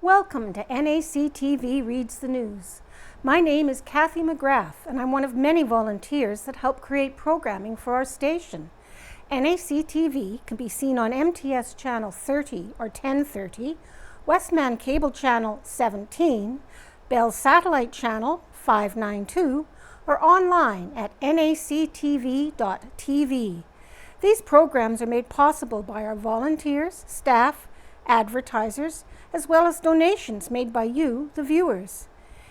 Welcome to NACTV Reads the News. My name is Cathy McGrath, and I'm one of many volunteers that help create programming for our station. NACTV can be seen on MTS Channel 30 or 1030, Westman Cable Channel 17, Bell Satellite Channel 592, or online at nactv.tv. These programs are made possible by our volunteers, staff, advertisers, as well as donations made by you, the viewers.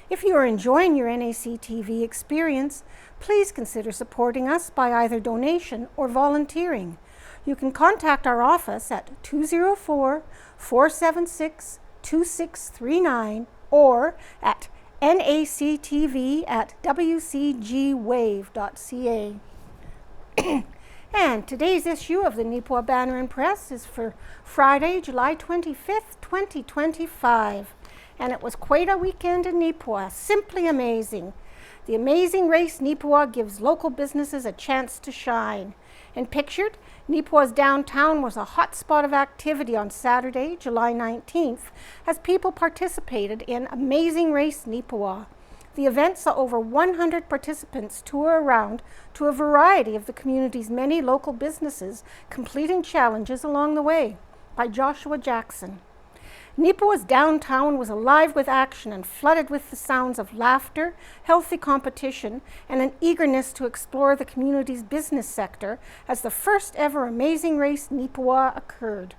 If you are enjoying your NACTV experience, please consider supporting us by either donation or volunteering. You can contact our office at 204-476-2639 or at nactv@wcgwave.ca. And today's issue of the Neepawa Banner and Press is for Friday, July 25th, 2025. And it was quite a weekend in Neepawa, simply amazing. The amazing race Neepawa gives local businesses a chance to shine. And pictured, Neepawa's downtown was a hot spot of activity on Saturday, July 19th, as people participated in Amazing Race Neepawa. The event saw over 100 participants tour around to a variety of the community's many local businesses, completing challenges along the way. By Joshua Jackson. Neepawa's downtown was alive with action and flooded with the sounds of laughter, healthy competition, and an eagerness to explore the community's business sector as the first ever Amazing Race Neepawa occurred.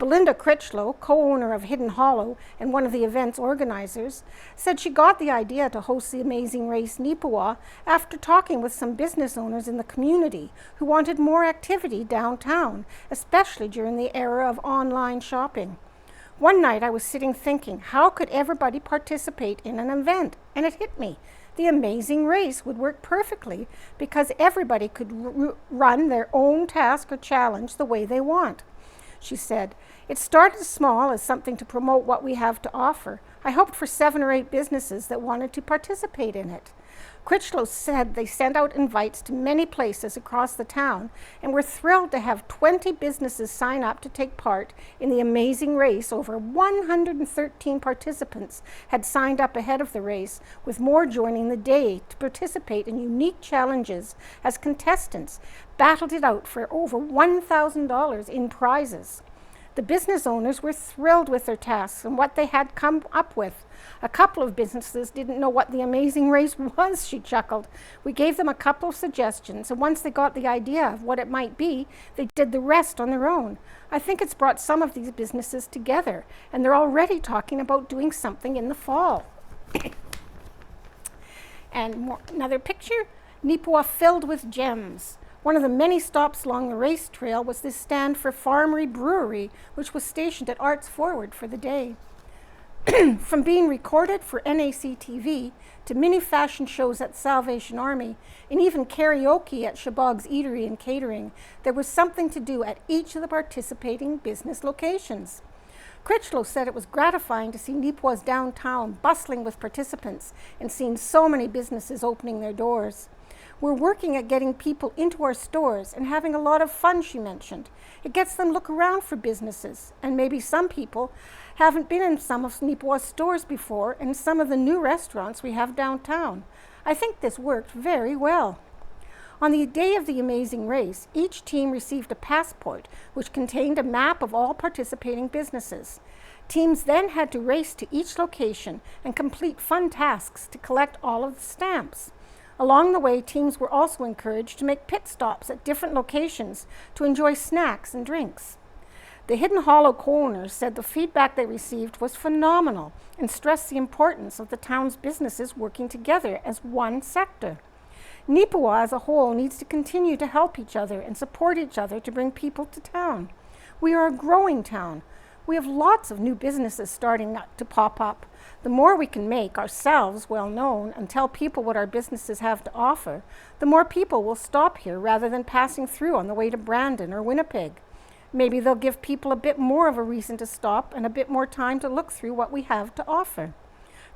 Belinda Critchlow, co-owner of Hidden Hollow and one of the event's organizers, said she got the idea to host the Amazing Race Neepawa after talking with some business owners in the community who wanted more activity downtown, especially during the era of online shopping. One night I was sitting thinking, how could everybody participate in an event? And it hit me. The Amazing Race would work perfectly because everybody could run their own task or challenge the way they want. She said, "It started small as something to promote what we have to offer. I hoped for 7 or 8 businesses that wanted to participate in it." Critchlow said they sent out invites to many places across the town and were thrilled to have 20 businesses sign up to take part in the Amazing Race. Over 113 participants had signed up ahead of the race, with more joining the day to participate in unique challenges as contestants battled it out for over $1,000 in prizes. The business owners were thrilled with their tasks and what they had come up with. A couple of businesses didn't know what the Amazing Race was, she chuckled. We gave them a couple of suggestions, and once they got the idea of what it might be, they did the rest on their own. I think it's brought some of these businesses together, and they're already talking about doing something in the fall. And another picture, Neepawa filled with gems. One of the many stops along the race trail was this stand for Farmery Brewery, which was stationed at Arts Forward for the day. From being recorded for NACTV to mini fashion shows at Salvation Army and even karaoke at Shabog's Eatery and Catering, there was something to do at each of the participating business locations. Critchlow said it was gratifying to see Neepawa's downtown bustling with participants and seeing so many businesses opening their doors. We're working at getting people into our stores and having a lot of fun, she mentioned. It gets them look around for businesses, and maybe some people haven't been in some of Neepawa's stores before and some of the new restaurants we have downtown. I think this worked very well. On the day of the Amazing Race, each team received a passport which contained a map of all participating businesses. Teams then had to race to each location and complete fun tasks to collect all of the stamps. Along the way, teams were also encouraged to make pit stops at different locations to enjoy snacks and drinks. The Hidden Hollow co-owners said the feedback they received was phenomenal and stressed the importance of the town's businesses working together as one sector. Neepawa as a whole needs to continue to help each other and support each other to bring people to town. We are a growing town. We have lots of new businesses starting to pop up. The more we can make ourselves well known and tell people what our businesses have to offer, the more people will stop here rather than passing through on the way to Brandon or Winnipeg. Maybe they'll give people a bit more of a reason to stop and a bit more time to look through what we have to offer.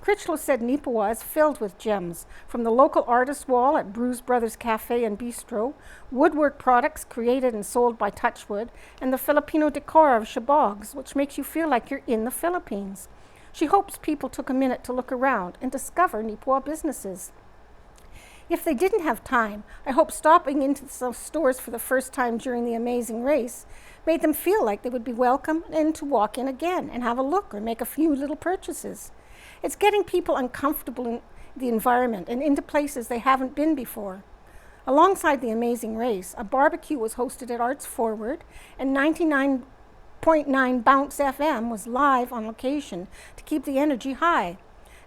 Critchlow said Neepawa is filled with gems, from the local artist wall at Bruce Brothers Cafe and Bistro, woodwork products created and sold by Touchwood, and the Filipino decor of Shabog's, which makes you feel like you're in the Philippines. She hopes people took a minute to look around and discover Neepawa businesses. If they didn't have time, I hope stopping into some stores for the first time during the amazing race made them feel like they would be welcome and to walk in again and have a look or make a few little purchases. It's getting people uncomfortable in the environment and into places they haven't been before. Alongside the amazing race, a barbecue was hosted at Arts Forward, and 99.9 Bounce FM was live on location to keep the energy high.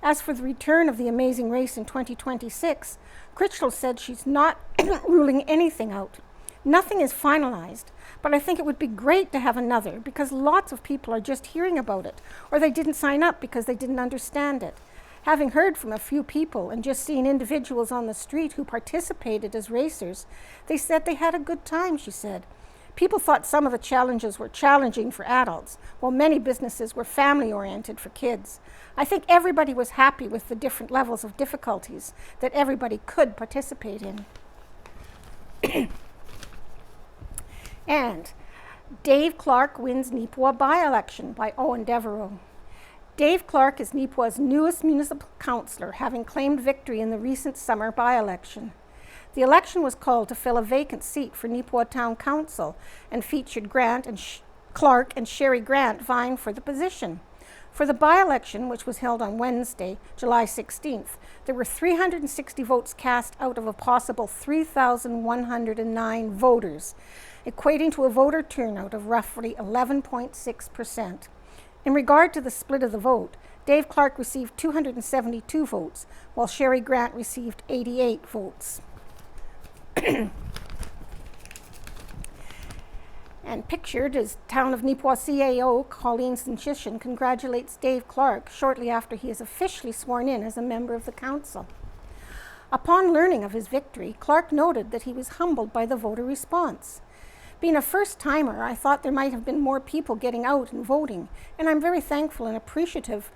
As for the return of the amazing race in 2026, Critchlow said she's not ruling anything out. Nothing is finalized, but I think it would be great to have another because lots of people are just hearing about it, or they didn't sign up because they didn't understand it. Having heard from a few people and just seeing individuals on the street who participated as racers, they said they had a good time, she said. People thought some of the challenges were challenging for adults, while many businesses were family-oriented for kids. I think everybody was happy with the different levels of difficulties that everybody could participate in. And Dave Clark wins Neepawa by-election by Owen Devereaux. Dave Clark is Neepawa's newest municipal councillor, having claimed victory in the recent summer by-election. The election was called to fill a vacant seat for Neepawa Town Council and featured Clark and Sherry Grant vying for the position. For the by-election, which was held on Wednesday, July 16th, there were 360 votes cast out of a possible 3,109 voters, equating to a voter turnout of roughly 11.6%. In regard to the split of the vote, Dave Clark received 272 votes, while Sherry Grant received 88 votes. And pictured is Town of Neepawa CAO Colleen Sinchishin congratulates Dave Clark shortly after he is officially sworn in as a member of the council. Upon learning of his victory, Clark noted that he was humbled by the voter response. Being a first-timer, I thought there might have been more people getting out and voting, and I'm very thankful and appreciative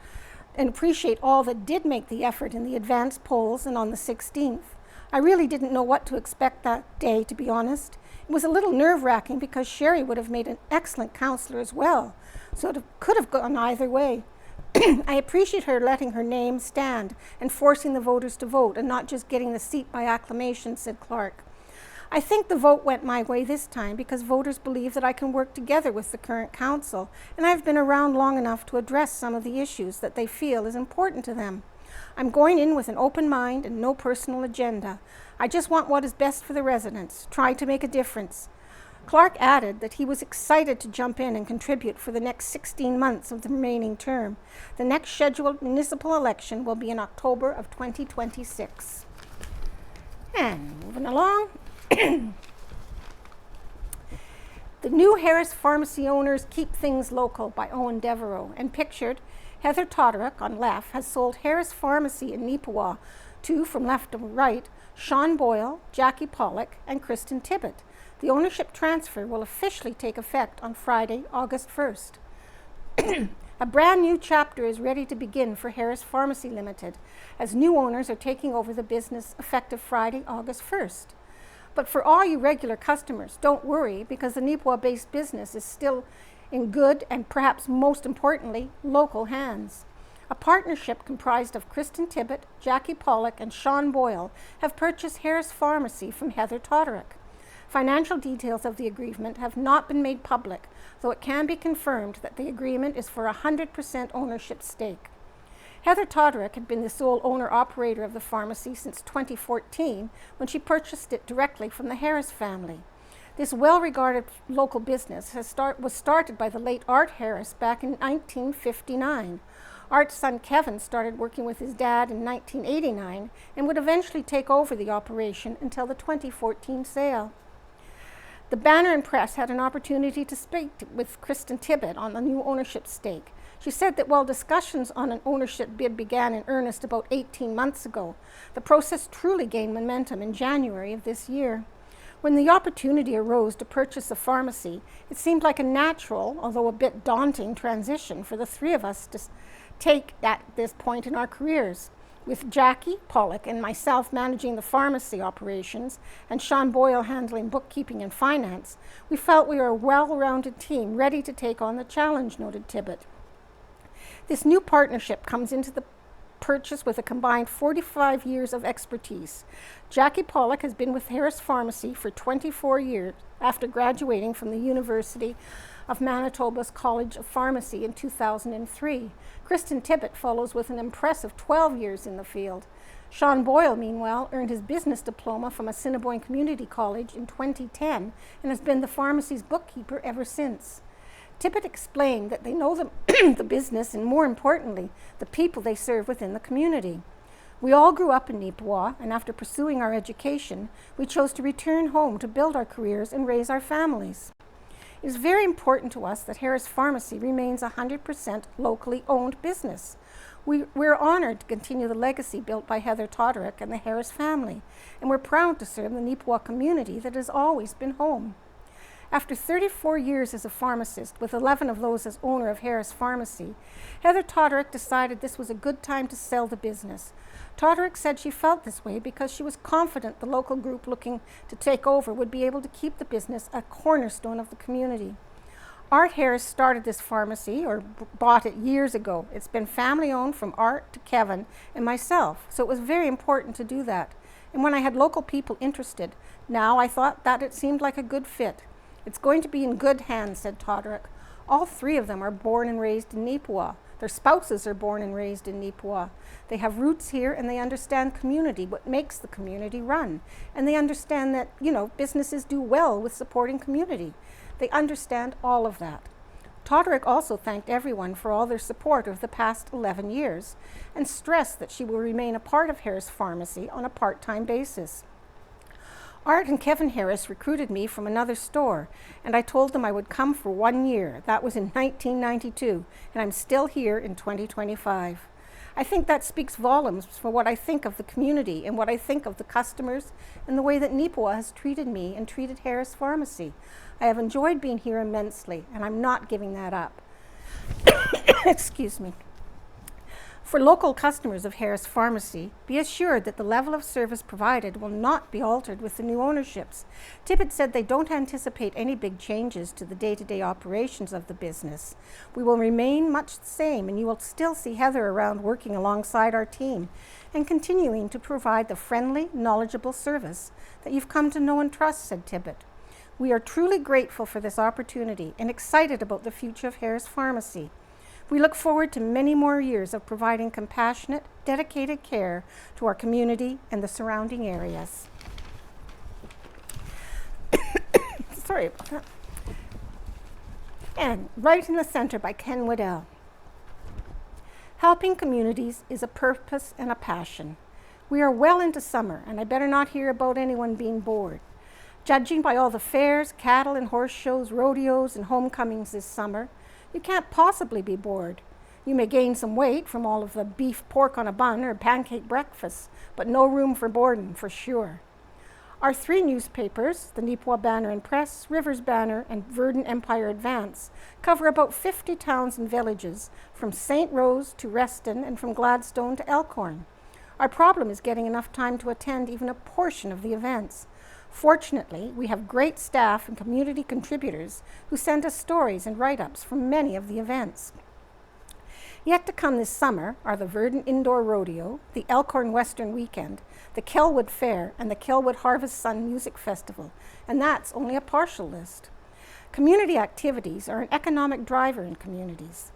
and appreciate all that did make the effort in the advanced polls and on the 16th. I really didn't know what to expect that day, to be honest. It was a little nerve-wracking because Sherry would have made an excellent councillor as well, so it could have gone either way. I appreciate her letting her name stand and forcing the voters to vote and not just getting the seat by acclamation, said Clark. I think the vote went my way this time because voters believe that I can work together with the current council, and I've been around long enough to address some of the issues that they feel is important to them. I'm going in with an open mind and no personal agenda. I just want what is best for the residents, try to make a difference. Clark added that he was excited to jump in and contribute for the next 16 months of the remaining term. The next scheduled municipal election will be in October of 2026. And moving along. The new Harris Pharmacy Owners Keep Things Local by Owen Devereaux, and pictured Heather Toderick on left has sold Harris Pharmacy in Neepawa to, from left to right, Sean Boyle, Jackie Pollock, and Kristen Tibbett. The ownership transfer will officially take effect on Friday, August 1st. A brand new chapter is ready to begin for Harris Pharmacy Limited, as new owners are taking over the business effective Friday, August 1st. But for all you regular customers, don't worry, because the Neepawa-based business is still in good and perhaps most importantly, local hands. A partnership comprised of Kristen Tibbett, Jackie Pollock, and Sean Boyle have purchased Harris Pharmacy from Heather Toderick. Financial details of the agreement have not been made public, though it can be confirmed that the agreement is for 100% ownership stake. Heather Toderick had been the sole owner-operator of the pharmacy since 2014, when she purchased it directly from the Harris family. This well-regarded local business was started by the late Art Harris back in 1959. Art's son Kevin started working with his dad in 1989 and would eventually take over the operation until the 2014 sale. The Banner and Press had an opportunity to speak with Kristen Tibbett on the new ownership stake. She said that while discussions on an ownership bid began in earnest about 18 months ago, the process truly gained momentum in January of this year. When the opportunity arose to purchase a pharmacy, it seemed like a natural, although a bit daunting, transition for the three of us to take at this point in our careers. With Jackie Pollock and myself managing the pharmacy operations and Sean Boyle handling bookkeeping and finance, we felt we were a well-rounded team ready to take on the challenge, noted Tibbett. This new partnership comes into the purchase with a combined 45 years of expertise. Jackie Pollock has been with Harris Pharmacy for 24 years after graduating from the University of Manitoba's College of Pharmacy in 2003. Kristen Tippett follows with an impressive 12 years in the field. Sean Boyle, meanwhile, earned his business diploma from Assiniboine Community College in 2010 and has been the pharmacy's bookkeeper ever since. Tippett explained that they know the business and, more importantly, the people they serve within the community. We all grew up in Neepawa, and after pursuing our education, we chose to return home to build our careers and raise our families. It is very important to us that Harris Pharmacy remains a 100% locally owned business. We're honored to continue the legacy built by Heather Toderick and the Harris family, and we're proud to serve the Neepawa community that has always been home. After 34 years as a pharmacist, with 11 of those as owner of Harris Pharmacy, Heather Toderick decided this was a good time to sell the business. Toderick said she felt this way because she was confident the local group looking to take over would be able to keep the business a cornerstone of the community. Art Harris started this pharmacy, or bought it, years ago. It's been family-owned from Art to Kevin and myself, so it was very important to do that. And when I had local people interested, now I thought that it seemed like a good fit. It's going to be in good hands, said Toderick. All three of them are born and raised in Neepawa. Their spouses are born and raised in Neepawa. They have roots here and they understand community, what makes the community run. And they understand that, businesses do well with supporting community. They understand all of that. Toderick also thanked everyone for all their support over the past 11 years and stressed that she will remain a part of Harris Pharmacy on a part-time basis. Art and Kevin Harris recruited me from another store, and I told them I would come for 1 year. That was in 1992, and I'm still here in 2025. I think that speaks volumes for what I think of the community and what I think of the customers and the way that Neepawa has treated me and treated Harris Pharmacy. I have enjoyed being here immensely, and I'm not giving that up. Excuse me. For local customers of Harris Pharmacy, be assured that the level of service provided will not be altered with the new ownerships. Tippett said they don't anticipate any big changes to the day-to-day operations of the business. We will remain much the same, and you will still see Heather around working alongside our team and continuing to provide the friendly, knowledgeable service that you've come to know and trust, said Tippett. We are truly grateful for this opportunity and excited about the future of Harris Pharmacy. We look forward to many more years of providing compassionate, dedicated care to our community and the surrounding areas. Sorry about that. And Right in the Center by Ken Waddell. Helping communities is a purpose and a passion. We are well into summer, and I better not hear about anyone being bored. Judging by all the fairs, cattle and horse shows, rodeos, and homecomings this summer, you can't possibly be bored. You may gain some weight from all of the beef pork on a bun or pancake breakfasts, but no room for boredom, for sure. Our three newspapers, the Neepawa Banner and Press, Rivers Banner, and Verdant Empire Advance, cover about 50 towns and villages, from St. Rose to Reston and from Gladstone to Elkhorn. Our problem is getting enough time to attend even a portion of the events. Fortunately, we have great staff and community contributors who send us stories and write-ups from many of the events. Yet to come this summer are the Verdant Indoor Rodeo, the Elkhorn Western Weekend, the Kelwood Fair, and the Kelwood Harvest Sun Music Festival, and that's only a partial list. Community activities are an economic driver in communities.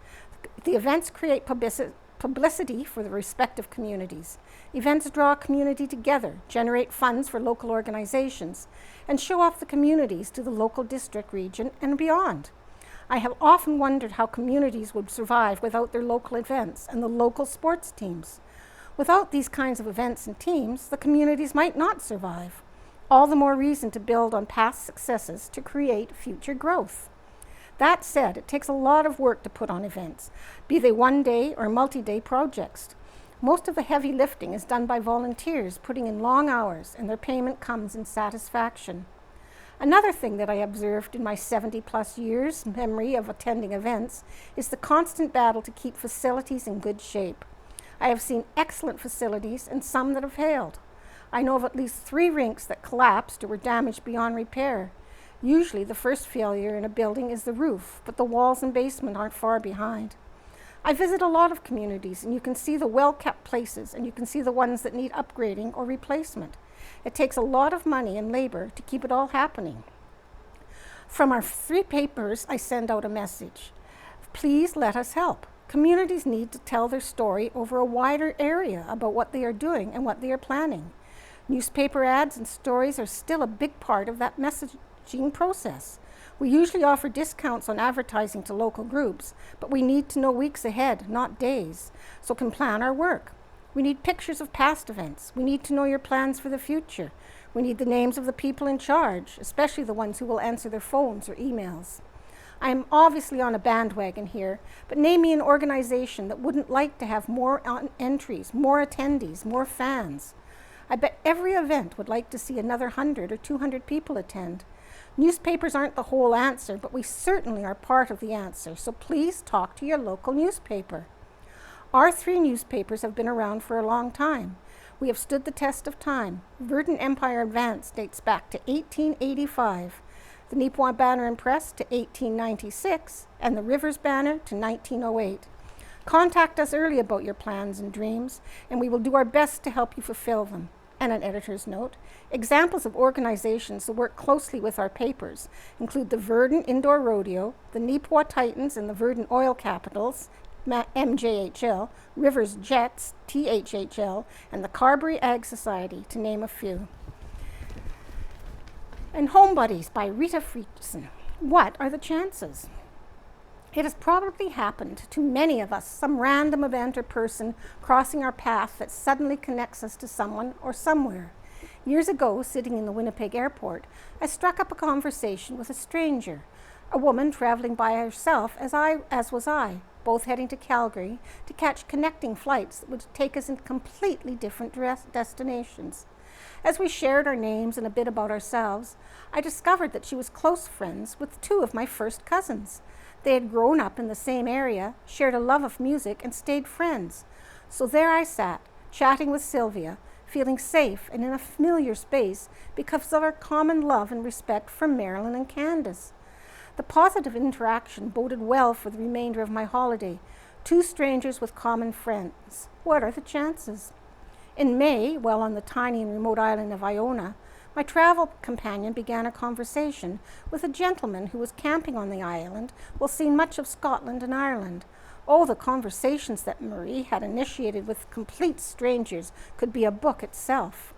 The events create publicity for the respective communities. Events draw community together, generate funds for local organizations, and show off the communities to the local district, region, and beyond. I have often wondered how communities would survive without their local events and the local sports teams. Without these kinds of events and teams, the communities might not survive. All the more reason to build on past successes to create future growth. That said, it takes a lot of work to put on events, be they one-day or multi-day projects. Most of the heavy lifting is done by volunteers putting in long hours, and their payment comes in satisfaction. Another thing that I observed in my 70-plus years memory of attending events is the constant battle to keep facilities in good shape. I have seen excellent facilities and some that have failed. I know of at least 3 rinks that collapsed or were damaged beyond repair. Usually the first failure in a building is the roof, but the walls and basement aren't far behind. I visit a lot of communities, and you can see the well-kept places, and you can see the ones that need upgrading or replacement. It takes a lot of money and labor to keep it all happening. From our 3 papers, I send out a message. Please let us help. Communities need to tell their story over a wider area about what they are doing and what they are planning. Newspaper ads and stories are still a big part of that messaging process. We usually offer discounts on advertising to local groups, but we need to know weeks ahead, not days, so can plan our work. We need pictures of past events. We need to know your plans for the future. We need the names of the people in charge, especially the ones who will answer their phones or emails. I am obviously on a bandwagon here, but name me an organization that wouldn't like to have more entries, more attendees, more fans. I bet every event would like to see another 100 or 200 people attend. Newspapers aren't the whole answer, but we certainly are part of the answer, so please talk to your local newspaper. Our 3 newspapers have been around for a long time. We have stood the test of time. Verdant Empire Advance dates back to 1885, the Neepawa Banner and Press to 1896, and the Rivers Banner to 1908. Contact us early about your plans and dreams, and we will do our best to help you fulfill them. And an editor's note, examples of organizations that work closely with our papers include the Verdant Indoor Rodeo, the Neepawa Titans and the Verdant Oil Capitals, MJHL, Rivers Jets, THHL, and the Carberry Ag Society, to name a few. And Home Buddies by Rita Friedson. What are the chances? It has probably happened to many of us, some random event or person crossing our path that suddenly connects us to someone or somewhere. Years ago, sitting in the Winnipeg airport, I struck up a conversation with a stranger, a woman traveling by herself as was I, both heading to Calgary to catch connecting flights that would take us in completely different destinations. As we shared our names and a bit about ourselves, I discovered that she was close friends with 2 of my first cousins. They had grown up in the same area, shared a love of music, and stayed friends. So there I sat, chatting with Sylvia, feeling safe and in a familiar space because of our common love and respect for Marilyn and Candace. The positive interaction boded well for the remainder of my holiday. 2 strangers with common friends. What are the chances? In May, while on the tiny and remote island of Iona, my travel companion began a conversation with a gentleman who was camping on the island while seeing much of Scotland and Ireland. Oh, the conversations that Marie had initiated with complete strangers could be a book itself.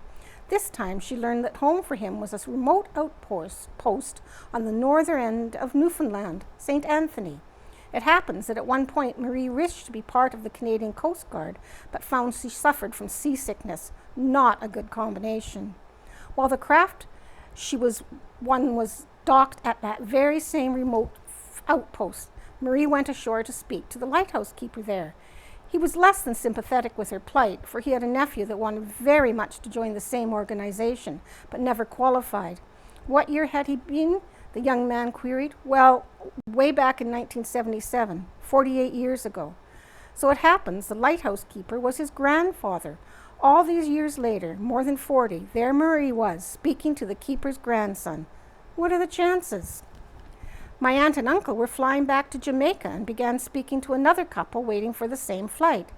This time she learned that home for him was a remote outpost on the northern end of Newfoundland, St. Anthony. It happens that at one point Marie wished to be part of the Canadian Coast Guard, but found she suffered from seasickness. Not a good combination. While the craft was docked at that very same remote outpost, Marie went ashore to speak to the lighthouse keeper there. He was less than sympathetic with her plight, for he had a nephew that wanted very much to join the same organization, but never qualified. What year had he been? The young man queried. Well, way back in 1977, 48 years ago. So it happens the lighthouse keeper was his grandfather. All these years later, more than 40, there Marie was, speaking to the keeper's grandson. What are the chances? My aunt and uncle were flying back to Jamaica and began speaking to another couple waiting for the same flight.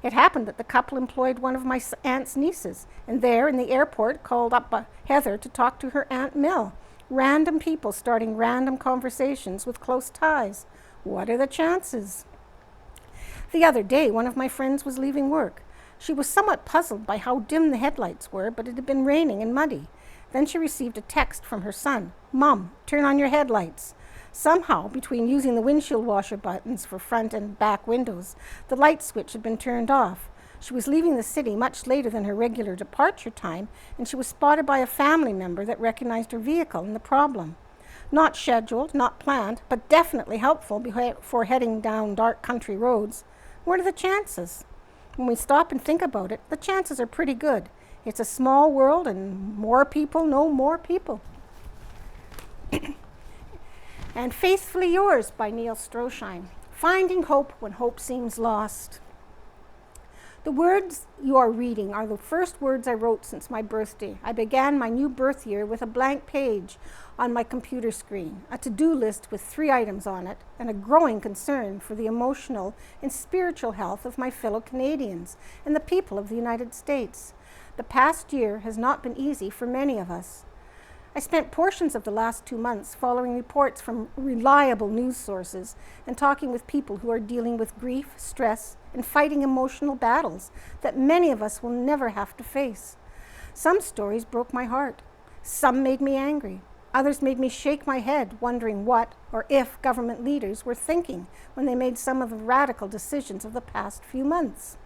It happened that the couple employed one of my aunt's nieces, and there in the airport called up Heather to talk to her Aunt Mill. Random people starting random conversations with close ties. What are the chances? The other day, one of my friends was leaving work. She was somewhat puzzled by how dim the headlights were, but it had been raining and muddy. Then she received a text from her son. Mom, turn on your headlights. Somehow, between using the windshield washer buttons for front and back windows, the light switch had been turned off. She was leaving the city much later than her regular departure time, and she was spotted by a family member that recognized her vehicle and the problem. Not scheduled, not planned, but definitely helpful before heading down dark country roads. What are the chances? When we stop and think about it, the chances are pretty good. It's a small world and more people know more people. And Faithfully Yours by Neil Stroschein. Finding hope when hope seems lost. The words you are reading are the first words I wrote since my birthday. I began my new birth year with a blank page on my computer screen, a to-do list with 3 items on it, and a growing concern for the emotional and spiritual health of my fellow Canadians and the people of the United States. The past year has not been easy for many of us. I spent portions of the last 2 months following reports from reliable news sources and talking with people who are dealing with grief, stress, and fighting emotional battles that many of us will never have to face. Some stories broke my heart. Some made me angry. Others made me shake my head, wondering what or if government leaders were thinking when they made some of the radical decisions of the past few months.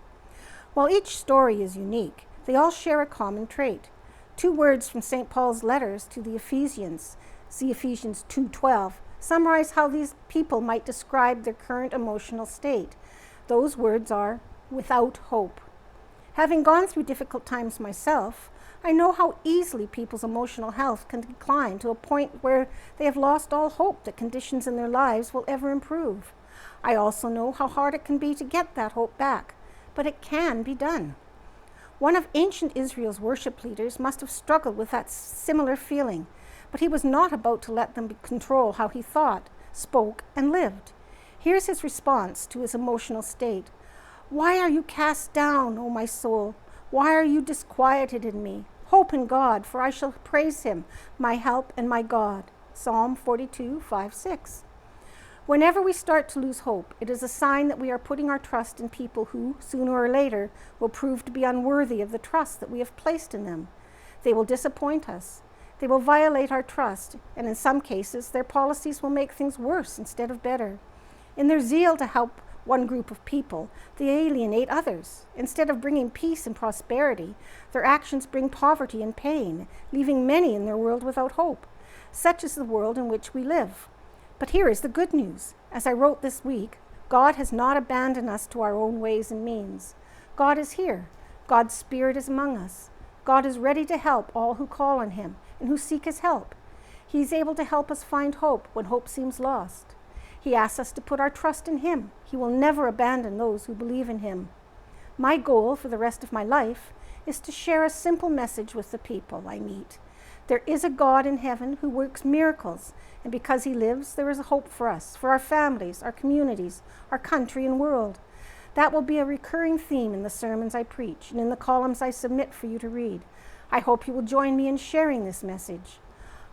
While each story is unique, they all share a common trait. 2 words from St. Paul's letters to the Ephesians, see Ephesians 2:12, summarize how these people might describe their current emotional state. Those words are, without hope. Having gone through difficult times myself, I know how easily people's emotional health can decline to a point where they have lost all hope that conditions in their lives will ever improve. I also know how hard it can be to get that hope back, but it can be done. One of ancient Israel's worship leaders must have struggled with that similar feeling, but he was not about to let them control how he thought, spoke, and lived. Here's his response to his emotional state. "Why are you cast down, O my soul? Why are you disquieted in me? Hope in God, for I shall praise him, my help and my God." Psalm 42:5-6. Whenever we start to lose hope, it is a sign that we are putting our trust in people who, sooner or later, will prove to be unworthy of the trust that we have placed in them. They will disappoint us. They will violate our trust, and in some cases, their policies will make things worse instead of better. In their zeal to help one group of people, they alienate others. Instead of bringing peace and prosperity, their actions bring poverty and pain, leaving many in their world without hope. Such is the world in which we live. But here is the good news. As I wrote this week, God has not abandoned us to our own ways and means. God is here. God's Spirit is among us. God is ready to help all who call on him and who seek his help. He is able to help us find hope when hope seems lost. He asks us to put our trust in him. He will never abandon those who believe in him. My goal for the rest of my life is to share a simple message with the people I meet. There is a God in heaven who works miracles, and because he lives, there is a hope for us, for our families, our communities, our country and world. That will be a recurring theme in the sermons I preach and in the columns I submit for you to read. I hope you will join me in sharing this message.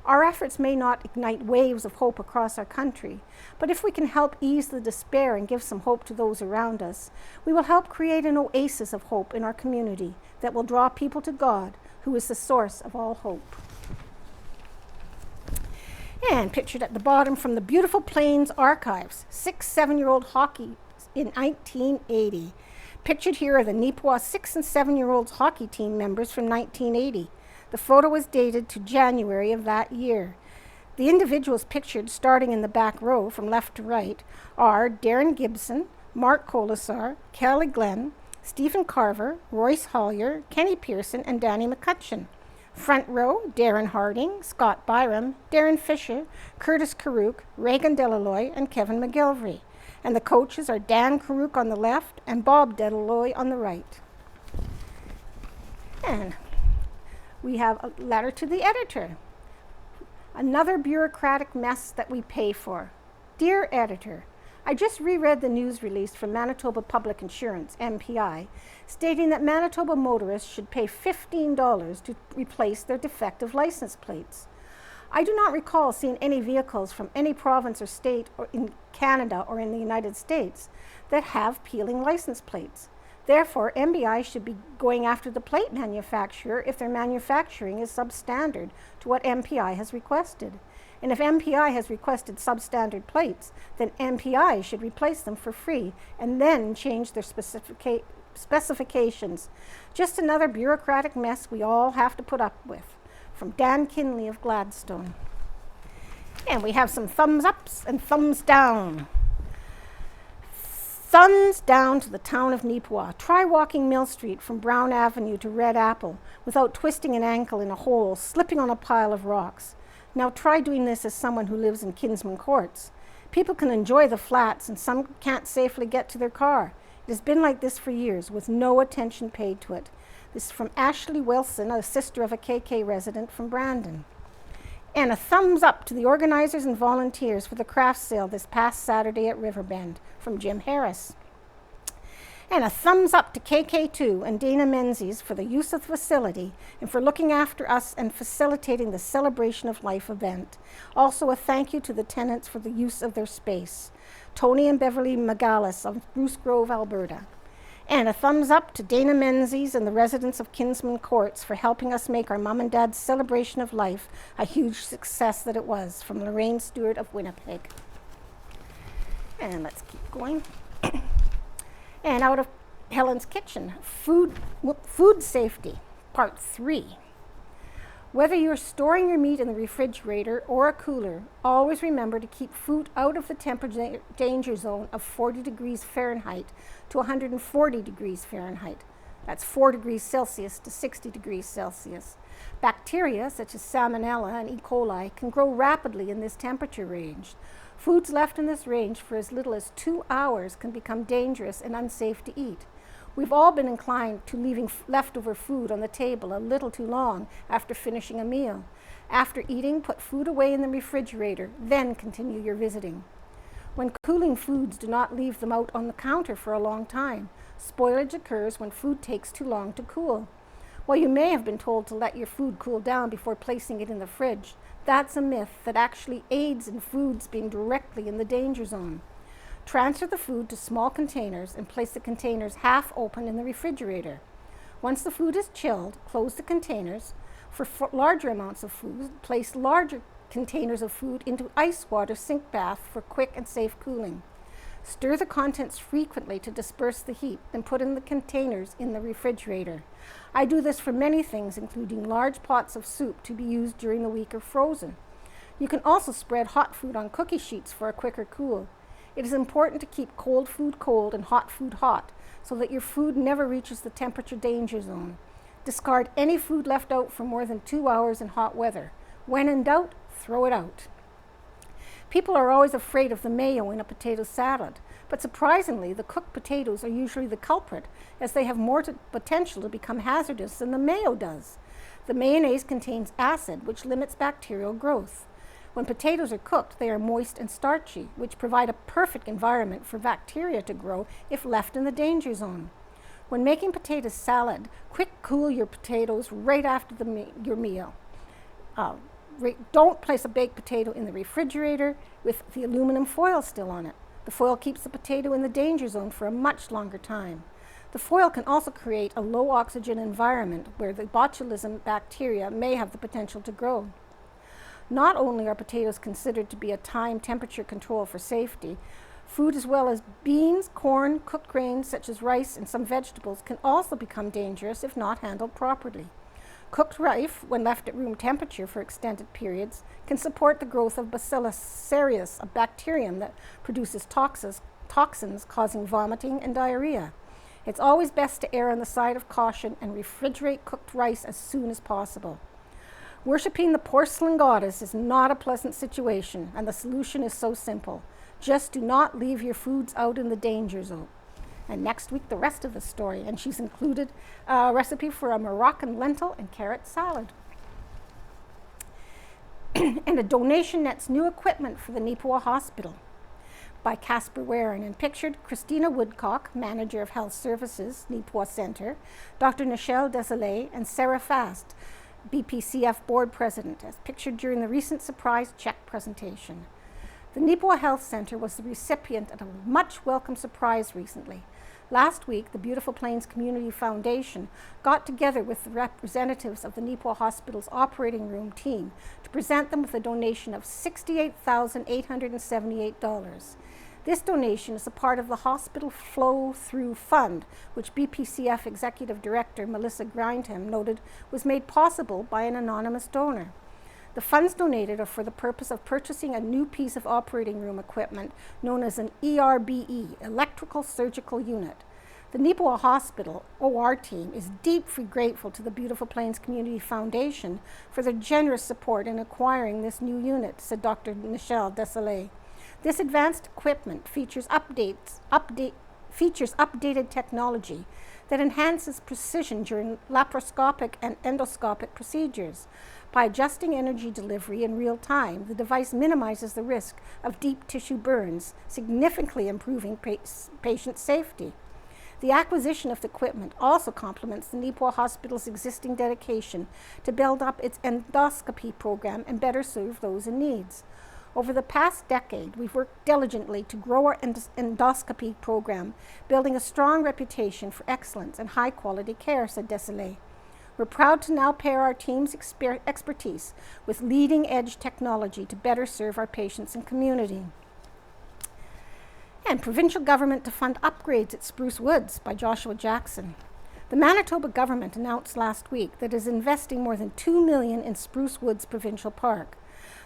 Our efforts may not ignite waves of hope across our country, but if we can help ease the despair and give some hope to those around us, we will help create an oasis of hope in our community that will draw people to God, who is the source of all hope. And pictured at the bottom from the Beautiful Plains Archives, 6 7-year-old hockey in 1980. Pictured here are the Neepawa 6 and 7-year-old hockey team members from 1980. The photo was dated to January of that year. The individuals pictured, starting in the back row from left to right, are Darren Gibson, Mark Colasar, Kelly Glenn, Stephen Carver, Royce Hollier, Kenny Pearson, and Danny McCutcheon. Front row, Darren Harding, Scott Byram, Darren Fisher, Curtis Karuk, Reagan Delaloy, and Kevin McGilvery. And the coaches are Dan Karuk on the left and Bob Delaloy on the right. And we have a letter to the editor. Another bureaucratic mess that we pay for. Dear editor, I just reread the news release from Manitoba Public Insurance, MPI, stating that Manitoba motorists should pay $15 to replace their defective license plates. I do not recall seeing any vehicles from any province or state or in Canada or in the United States that have peeling license plates. Therefore, MBI should be going after the plate manufacturer if their manufacturing is substandard to what MPI has requested. And if MPI has requested substandard plates, then MPI should replace them for free and then change their specifications. Just another bureaucratic mess we all have to put up with. From Dan Kinley of Gladstone. And we have some thumbs ups and thumbs down. Thumbs down to the town of Neepawa. Try walking Mill Street from Brown Avenue to Red Apple without twisting an ankle in a hole, slipping on a pile of rocks. Now try doing this as someone who lives in Kinsman Courts. People can enjoy the flats and some can't safely get to their car. It has been like this for years, with no attention paid to it. This is from Ashley Wilson, a sister of a KK resident from Brandon. And a thumbs up to the organizers and volunteers for the craft sale this past Saturday at Riverbend, from Jim Harris. And a thumbs up to KK2 and Dana Menzies for the use of the facility and for looking after us and facilitating the Celebration of Life event. Also a thank you to the tenants for the use of their space. Tony and Beverly Magalis of Bruce Grove, Alberta. And a thumbs up to Dana Menzies and the residents of Kinsman Courts for helping us make our mom and dad's Celebration of Life a huge success that it was, from Lorraine Stewart of Winnipeg. And let's keep going. And out of Helen's Kitchen, food safety, part 3. Whether you're storing your meat in the refrigerator or a cooler, always remember to keep food out of the temperature danger zone of 40 degrees Fahrenheit to 140 degrees Fahrenheit. That's 4 degrees Celsius to 60 degrees Celsius. Bacteria such as Salmonella and E. coli can grow rapidly in this temperature range. Foods left in this range for as little as 2 hours can become dangerous and unsafe to eat. We've all been inclined to leaving leftover food on the table a little too long after finishing a meal. After eating, put food away in the refrigerator, then continue your visiting. When cooling foods, do not leave them out on the counter for a long time. Spoilage occurs when food takes too long to cool. While you may have been told to let your food cool down before placing it in the fridge, that's a myth that actually aids in foods being directly in the danger zone. Transfer the food to small containers and place the containers half open in the refrigerator. Once the food is chilled, close the containers. For larger amounts of food, place larger containers of food into ice water sink bath for quick and safe cooling. Stir the contents frequently to disperse the heat, then put in the containers in the refrigerator. I do this for many things, including large pots of soup to be used during the week or frozen. You can also spread hot food on cookie sheets for a quicker cool. It is important to keep cold food cold and hot food hot, so that your food never reaches the temperature danger zone. Discard any food left out for more than 2 hours in hot weather. When in doubt, throw it out. People are always afraid of the mayo in a potato salad, but surprisingly, the cooked potatoes are usually the culprit, as they have more potential to become hazardous than the mayo does. The mayonnaise contains acid, which limits bacterial growth. When potatoes are cooked, they are moist and starchy, which provide a perfect environment for bacteria to grow if left in the danger zone. When making potato salad, quick cool your potatoes right after your meal. Don't place a baked potato in the refrigerator with the aluminum foil still on it. The foil keeps the potato in the danger zone for a much longer time. The foil can also create a low oxygen environment where the botulism bacteria may have the potential to grow. Not only are potatoes considered to be a time temperature control for safety, food as well as beans, corn, cooked grains such as rice and some vegetables can also become dangerous if not handled properly. Cooked rice, when left at room temperature for extended periods, can support the growth of Bacillus cereus, a bacterium that produces toxins causing vomiting and diarrhea. It's always best to err on the side of caution and refrigerate cooked rice as soon as possible. Worshipping the porcelain goddess is not a pleasant situation, and the solution is so simple. Just do not leave your foods out in the danger zone. And next week, the rest of the story, and she's included a recipe for a Moroccan lentil and carrot salad. And a donation nets new equipment for the Neepawa Hospital by Casper Waring, and pictured Christina Woodcock, Manager of Health Services, Neepawa Center, Dr. Nichelle Desailly, and Sarah Fast, BPCF Board President, as pictured during the recent surprise check presentation. The Neepawa Health Center was the recipient of a much welcome surprise recently. Last week, the Beautiful Plains Community Foundation got together with the representatives of the Neepawa Hospital's operating room team to present them with a donation of $68,878. This donation is a part of the Hospital Flow Through Fund, which BPCF Executive Director Melissa Grindham noted was made possible by an anonymous donor. The funds donated are for the purpose of purchasing a new piece of operating room equipment known as an ERBE, Electrical Surgical Unit. The Neepawa Hospital OR team is deeply grateful to the Beautiful Plains Community Foundation for their generous support in acquiring this new unit, said Dr. Nichelle Desailly. This advanced equipment features features updated technology that enhances precision during laparoscopic and endoscopic procedures. By adjusting energy delivery in real time, the device minimizes the risk of deep tissue burns, significantly improving patient safety. The acquisition of the equipment also complements the Neepawa Hospital's existing dedication to build up its endoscopy program and better serve those in need. Over the past decade, we've worked diligently to grow our endoscopy program, building a strong reputation for excellence and high-quality care, said Desailly. We're proud to now pair our team's expertise with leading-edge technology to better serve our patients and community. And provincial government to fund upgrades at Spruce Woods by Joshua Jackson. The Manitoba government announced last week that it is investing more than $2 million in Spruce Woods Provincial Park.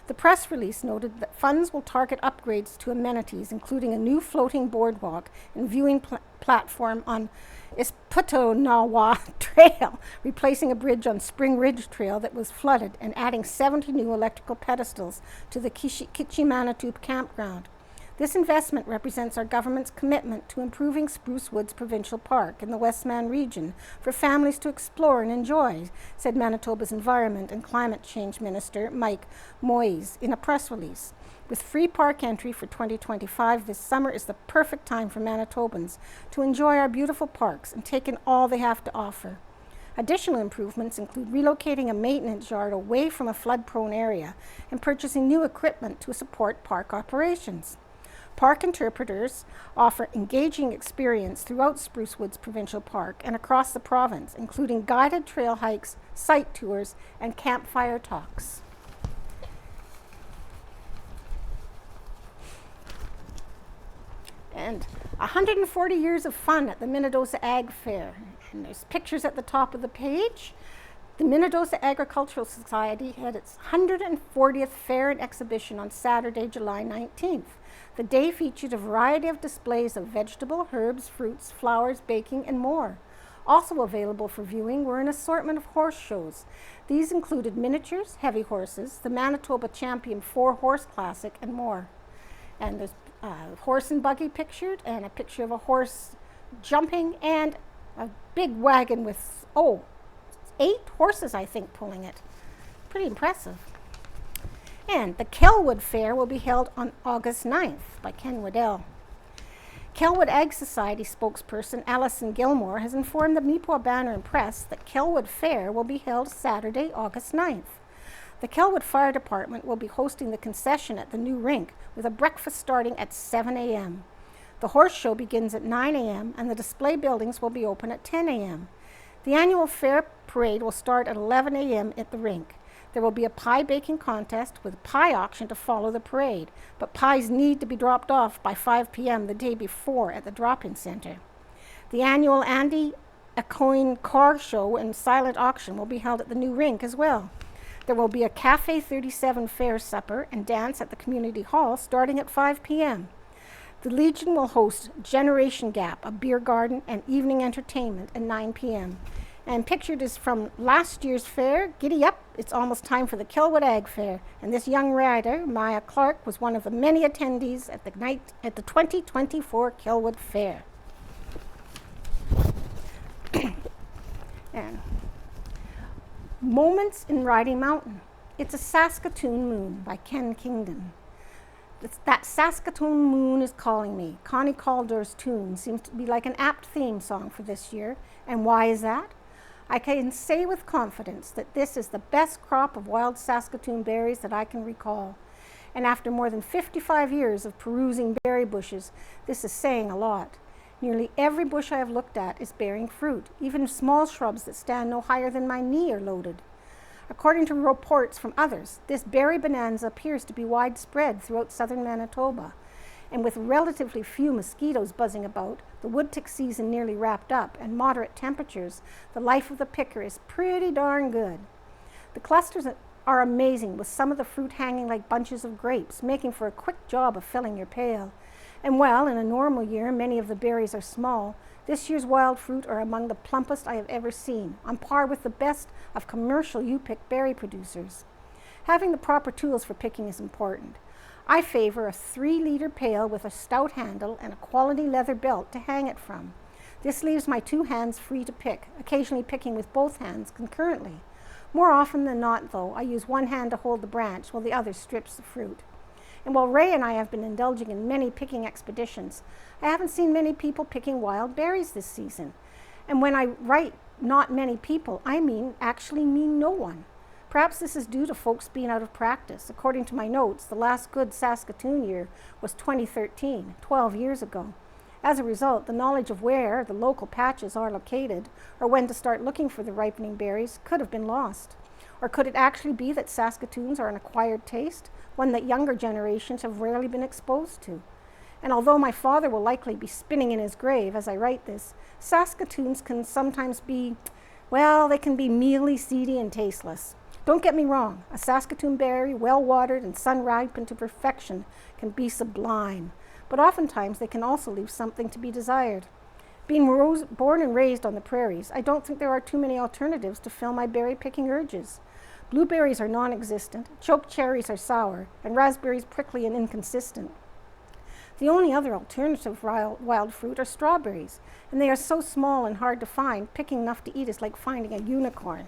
The press release noted that funds will target upgrades to amenities, including a new floating boardwalk and viewing platform on Isputonawa Trail, replacing a bridge on Spring Ridge Trail that was flooded, and adding 70 new electrical pedestals to the Kichimanitoop campground. This investment represents our government's commitment to improving Spruce Woods Provincial Park in the Westman region for families to explore and enjoy, said Manitoba's Environment and Climate Change Minister Mike Moyes in a press release. With free park entry for 2025, this summer is the perfect time for Manitobans to enjoy our beautiful parks and take in all they have to offer. Additional improvements include relocating a maintenance yard away from a flood-prone area and purchasing new equipment to support park operations. Park interpreters offer engaging experience throughout Spruce Woods Provincial Park and across the province, including guided trail hikes, site tours, and campfire talks. And 140 years of fun at the Minnedosa Ag Fair. And there's pictures at the top of the page. The Minnedosa Agricultural Society had its 140th fair and exhibition on Saturday, July 19th. The day featured a variety of displays of vegetable, herbs, fruits, flowers, baking, and more. Also available for viewing were an assortment of horse shows. These included miniatures, heavy horses, the Manitoba Champion 4-Horse Classic, and more. And there's a horse and buggy pictured, and a picture of a horse jumping, and a big wagon with, 8 horses, I think, pulling it. Pretty impressive. And the Kelwood Fair will be held on August 9th by Ken Waddell. Kelwood Ag Society spokesperson Alison Gilmore has informed the Neepawa Banner and Press that Kelwood Fair will be held Saturday, August 9th. The Kelwood Fire Department will be hosting the concession at the new rink with a breakfast starting at 7 a.m. The horse show begins at 9 a.m. and the display buildings will be open at 10 a.m. The annual fair parade will start at 11 a.m. at the rink. There will be a pie baking contest with a pie auction to follow the parade, but pies need to be dropped off by 5 p.m. the day before at the drop-in center. The annual Andy Acoin car show and silent auction will be held at the new rink as well. There will be a Cafe 37 fair supper and dance at the community hall starting at 5 p.m. The Legion will host Generation Gap, a beer garden, and evening entertainment at 9 p.m. And pictured is from last year's fair. Giddy up, it's almost time for the Kelwood Ag Fair. And this young rider, Maya Clark, was one of the many attendees at the 2024 Kelwood Fair. And Moments in Riding Mountain. It's a Saskatoon Moon by Ken Kingdon. That Saskatoon moon is calling me. Connie Calder's tune seems to be like an apt theme song for this year. And why is that? I can say with confidence that this is the best crop of wild Saskatoon berries that I can recall. And after more than 55 years of perusing berry bushes, this is saying a lot. Nearly every bush I have looked at is bearing fruit. Even small shrubs that stand no higher than my knee are loaded. According to reports from others, this berry bonanza appears to be widespread throughout southern Manitoba. And with relatively few mosquitoes buzzing about, the woodtick season nearly wrapped up, and moderate temperatures, the life of the picker is pretty darn good. The clusters are amazing, with some of the fruit hanging like bunches of grapes, making for a quick job of filling your pail. And while in a normal year many of the berries are small, this year's wild fruit are among the plumpest I have ever seen, on par with the best of commercial U-pick berry producers. Having the proper tools for picking is important. I favor a 3-liter pail with a stout handle and a quality leather belt to hang it from. This leaves my 2 hands free to pick, occasionally picking with both hands concurrently. More often than not, though, I use one hand to hold the branch while the other strips the fruit. And while Ray and I have been indulging in many picking expeditions, I haven't seen many people picking wild berries this season. And when I write not many people, I actually mean no one. Perhaps this is due to folks being out of practice. According to my notes, the last good Saskatoon year was 2013, 12 years ago. As a result, the knowledge of where the local patches are located or when to start looking for the ripening berries could have been lost. Or could it actually be that Saskatoons are an acquired taste, one that younger generations have rarely been exposed to? And although my father will likely be spinning in his grave as I write this, Saskatoons can sometimes be, well, they can be mealy, seedy, and tasteless. Don't get me wrong, a Saskatoon berry, well-watered and sun-ripened to perfection, can be sublime. But oftentimes they can also leave something to be desired. Being born and raised on the prairies, I don't think there are too many alternatives to fill my berry-picking urges. Blueberries are non-existent, choke cherries are sour, and raspberries prickly and inconsistent. The only other alternative wild fruit are strawberries, and they are so small and hard to find, picking enough to eat is like finding a unicorn.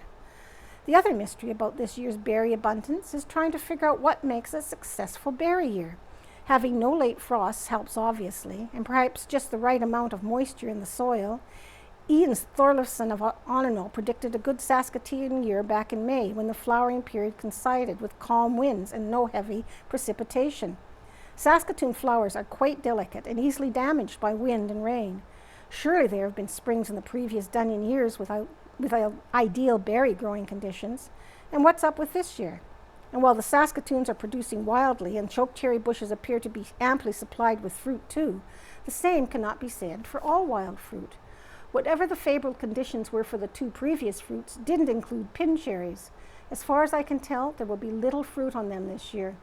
The other mystery about this year's berry abundance is trying to figure out what makes a successful berry year. Having no late frosts helps, obviously, and perhaps just the right amount of moisture in the soil. Ian Thorlefson of Onanol predicted a good Saskatoon year back in May when the flowering period coincided with calm winds and no heavy precipitation. Saskatoon flowers are quite delicate and easily damaged by wind and rain. Surely there have been springs in the previous dozen years without ideal berry growing conditions. And what's up with this year? And while the Saskatoons are producing wildly and chokecherry bushes appear to be amply supplied with fruit too, the same cannot be said for all wild fruit. Whatever the favorable conditions were for the 2 previous fruits didn't include pin cherries. As far as I can tell, there will be little fruit on them this year.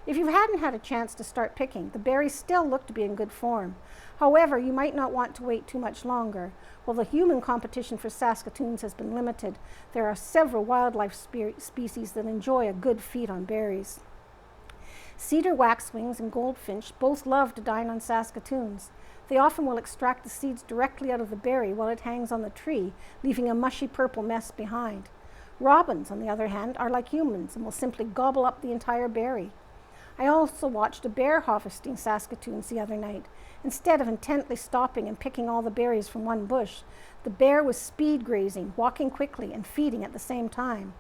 If you hadn't had a chance to start picking, the berries still look to be in good form. However, you might not want to wait too much longer. While the human competition for Saskatoons has been limited, there are several wildlife species that enjoy a good feed on berries. Cedar waxwings and goldfinch both love to dine on Saskatoons. They often will extract the seeds directly out of the berry while it hangs on the tree, leaving a mushy purple mess behind. Robins, on the other hand, are like humans and will simply gobble up the entire berry. I also watched a bear harvesting Saskatoons the other night. Instead of intently stopping and picking all the berries from one bush, the bear was speed grazing, walking quickly and feeding at the same time.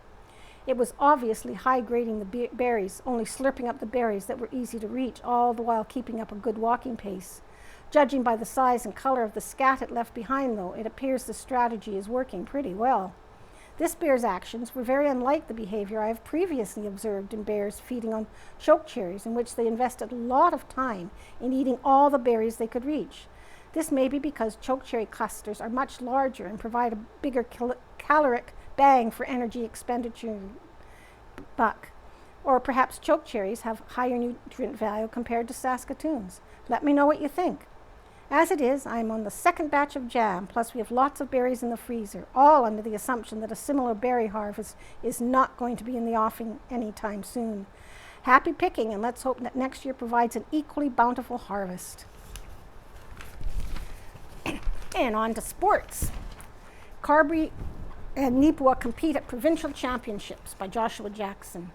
It was obviously high-grading the berries, only slurping up the berries that were easy to reach, all the while keeping up a good walking pace. Judging by the size and color of the scat it left behind, though, it appears the strategy is working pretty well. This bear's actions were very unlike the behavior I have previously observed in bears feeding on chokecherries, in which they invested a lot of time in eating all the berries they could reach. This may be because chokecherry clusters are much larger and provide a bigger caloric bang for energy expenditure buck. Or perhaps chokecherries have higher nutrient value compared to Saskatoons. Let me know what you think. As it is, I'm on the 2nd batch of jam, plus we have lots of berries in the freezer, all under the assumption that a similar berry harvest is not going to be in the offing anytime soon. Happy picking, and let's hope that next year provides an equally bountiful harvest. And on to sports. Carberry and Neepawa compete at provincial championships by Joshua Jackson.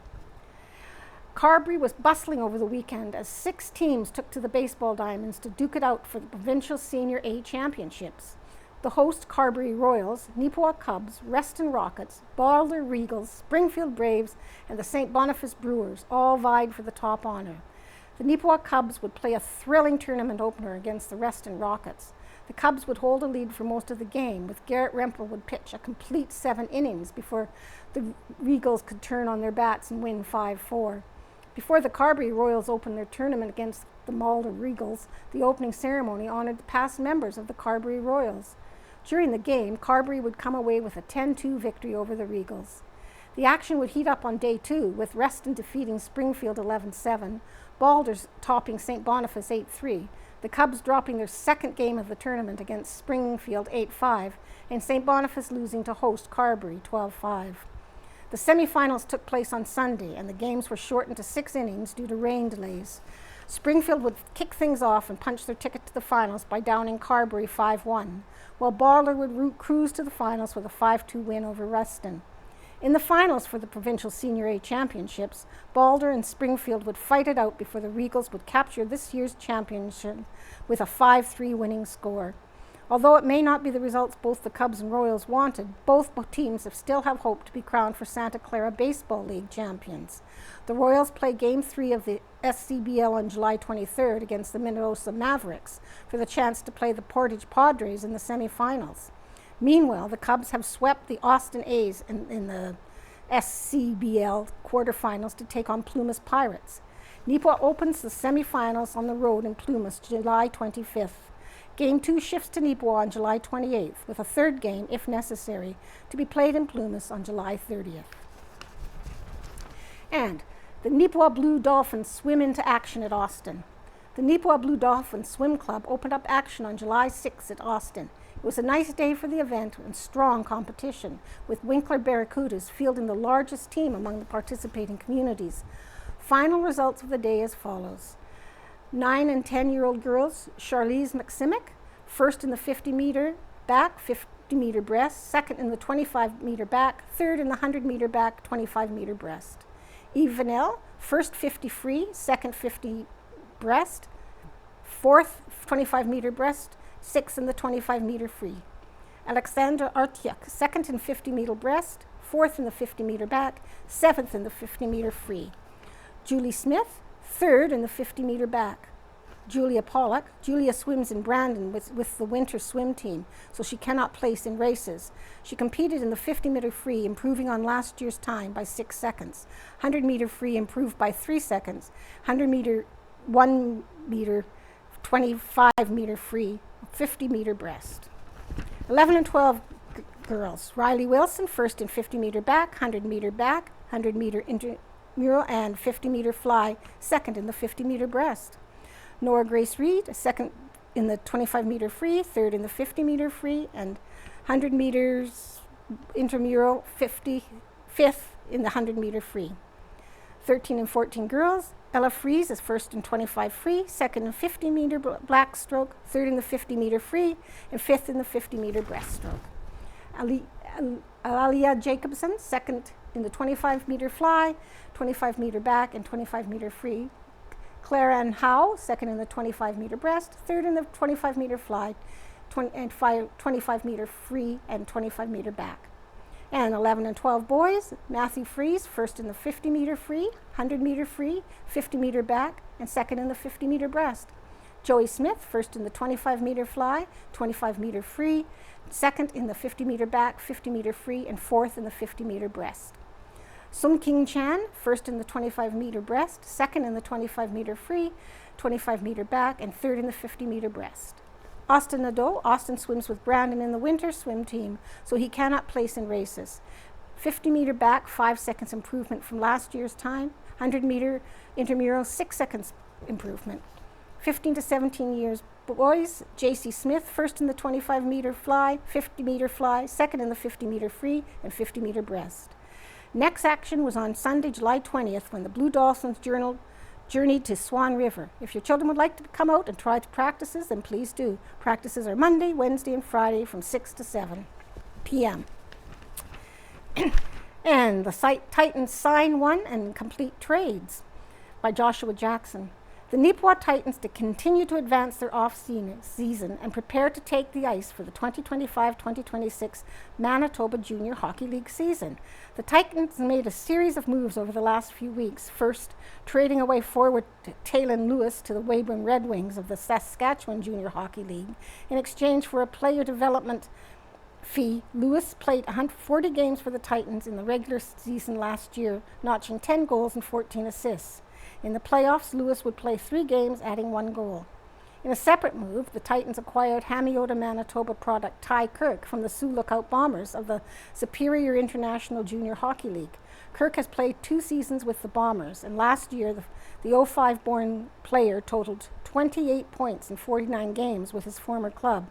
Carberry was bustling over the weekend as 6 teams took to the baseball diamonds to duke it out for the provincial Senior A championships. The host Carberry Royals, Neepawa Cubs, Reston Rockets, Balder Regals, Springfield Braves, and the St. Boniface Brewers all vied for the top honor. The Neepawa Cubs would play a thrilling tournament opener against the Reston Rockets. The Cubs would hold a lead for most of the game, with Garrett Rempel would pitch a complete 7 innings before the Regals could turn on their bats and win 5-4. Before the Carberry Royals opened their tournament against the Balder Regals, the opening ceremony honored the past members of the Carberry Royals. During the game, Carberry would come away with a 10-2 victory over the Regals. The action would heat up on day 2, with Reston defeating Springfield 11-7, Balders topping St. Boniface 8-3, the Cubs dropping their 2nd game of the tournament against Springfield 8-5, and St. Boniface losing to host Carberry 12-5. The The semifinals took place on Sunday, and the games were shortened to 6 innings due to rain delays. Springfield would kick things off and punch their ticket to the finals by downing Carberry 5-1, while Balder would cruise to the finals with a 5-2 win over Ruston. In the finals for the Provincial Senior A Championships, Balder and Springfield would fight it out before the Regals would capture this year's championship with a 5-3 winning score. Although it may not be the results both the Cubs and Royals wanted, both teams still have hope to be crowned for Santa Clara Baseball League champions. The Royals play Game 3 of the SCBL on July 23rd against the Minnesota Mavericks for the chance to play the Portage Padres in the semifinals. Meanwhile, the Cubs have swept the Austin A's in the SCBL quarterfinals to take on Plumas Pirates. Neepawa opens the semifinals on the road in Plumas July 25th. Game 2 shifts to Neepawa on July 28th, with a third game, if necessary, to be played in Plumas on July 30th. And the Neepawa Blue Dolphins swim into action at Austin. The Neepawa Blue Dolphins Swim Club opened up action on July 6th at Austin. It was a nice day for the event and strong competition, with Winkler Barracudas fielding the largest team among the participating communities. Final results of the day as follows. 9 and 10-year-old girls, Charlize Maximic, first in the 50-meter back, 50-meter breast, second in the 25-meter back, third in the 100-meter back, 25-meter breast. Eve Vanel, first 50 free, second 50 breast, fourth 25-meter breast, sixth in the 25-meter free. Alexandra Artyuk, second in 50-meter breast, fourth in the 50-meter back, seventh in the 50-meter free. Julie Smith, third in the 50-meter back. Julia Pollock. Julia swims in Brandon with the winter swim team, so she cannot place in races. She competed in the 50-meter free, improving on last year's time by 6 seconds. 100-meter free improved by 3 seconds. 100-meter, 1 meter, 25-meter free, 50-meter breast. 11 and 12 girls. Riley Wilson, first in 50-meter back, 100-meter back, 100-meter intramural, and 50-meter fly, second in the 50-meter breast. Nora Grace Reed, second in the 25-meter free, third in the 50-meter free, and 100 meters intramural, 55th in the 100-meter free. 13 and 14 girls. Ella Fries is first in 25 free, second in 50-meter backstroke, third in the 50-meter free, and fifth in the 50-meter breaststroke. Alia Jacobson, second in the 25-meter fly, 25-meter back, and 25-meter free. Claire Ann Howe, second in the 25-meter breast, third in the 25-meter fly, 25-meter free, and 25-meter back. And 11 and 12 boys, Matthew Fries, first in the 50-meter free, 100-meter free, 50-meter back, and second in the 50-meter breast. Joey Smith, first in the 25-meter fly, 25-meter free, second in the 50-meter back, 50-meter free, and fourth in the 50-meter breast. Sun King Chan, first in the 25-meter breast, second in the 25-meter free, 25-meter back, and third in the 50-meter breast. Austin Nadeau. Austin swims with Brandon in the winter swim team, so he cannot place in races. 50-meter back, 5 seconds improvement from last year's time. 100-meter intramural, 6 seconds improvement. 15 to 17 years boys, J.C. Smith, first in the 25-meter fly, 50-meter fly, second in the 50-meter free, and 50-meter breast. Next action was on Sunday, July 20th, when the Blue Dolphins journeyed to Swan River. If your children would like to come out and try practices, then please do. Practices are Monday, Wednesday, and Friday from 6 to 7 p.m. And the Titans sign one and complete trades by Joshua Jackson. The Neepawa Titans to continue to advance their off-season and prepare to take the ice for the 2025-2026 Manitoba Junior Hockey League season. The Titans made a series of moves over the last few weeks. First, trading away forward Taylon Lewis to the Weyburn Red Wings of the Saskatchewan Junior Hockey League in exchange for a player development fee. Lewis played 140 games for the Titans in the regular season last year, notching 10 goals and 14 assists. In the playoffs, Lewis would play 3 games, adding 1 goal. In a separate move, the Titans acquired Hamiota, Manitoba product Ty Kirk from the Sioux Lookout Bombers of the Superior International Junior Hockey League. Kirk has played 2 seasons with the Bombers, and last year the 05-born player totaled 28 points in 49 games with his former club.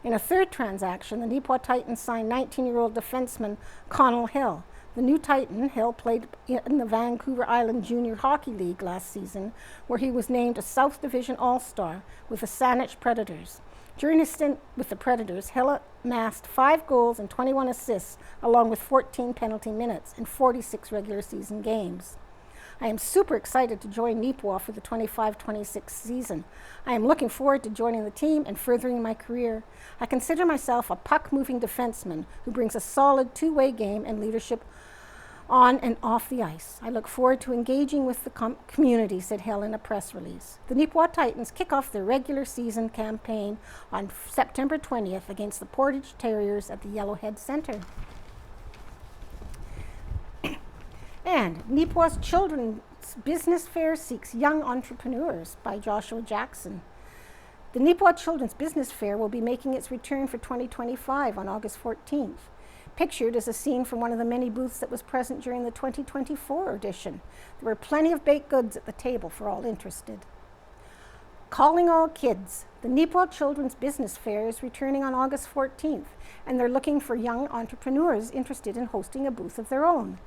In a third transaction, the Neepawa Titans signed 19-year-old defenseman Connell Hill. The new Titan, Hill, played in the Vancouver Island Junior Hockey League last season, where he was named a South Division All-Star with the Saanich Predators. During his stint with the Predators, Hill amassed 5 goals and 21 assists, along with 14 penalty minutes in 46 regular season games. I am super excited to join Neepawa for the 25-26 season. I am looking forward to joining the team and furthering my career. I consider myself a puck-moving defenseman who brings a solid two-way game and leadership on and off the ice. I look forward to engaging with the community, said Hill in a press release. The Neepawa Titans kick off their regular season campaign on September 20th against the Portage Terriers at the Yellowhead Centre. And Neepawa's Children's Business Fair seeks young entrepreneurs by Joshua Jackson. The Neepawa Children's Business Fair will be making its return for 2025 on August 14th. Pictured is a scene from one of the many booths that was present during the 2024 edition. There were plenty of baked goods at the table for all interested. Calling all kids. The Neepawa Children's Business Fair is returning on August 14th, and they're looking for young entrepreneurs interested in hosting a booth of their own.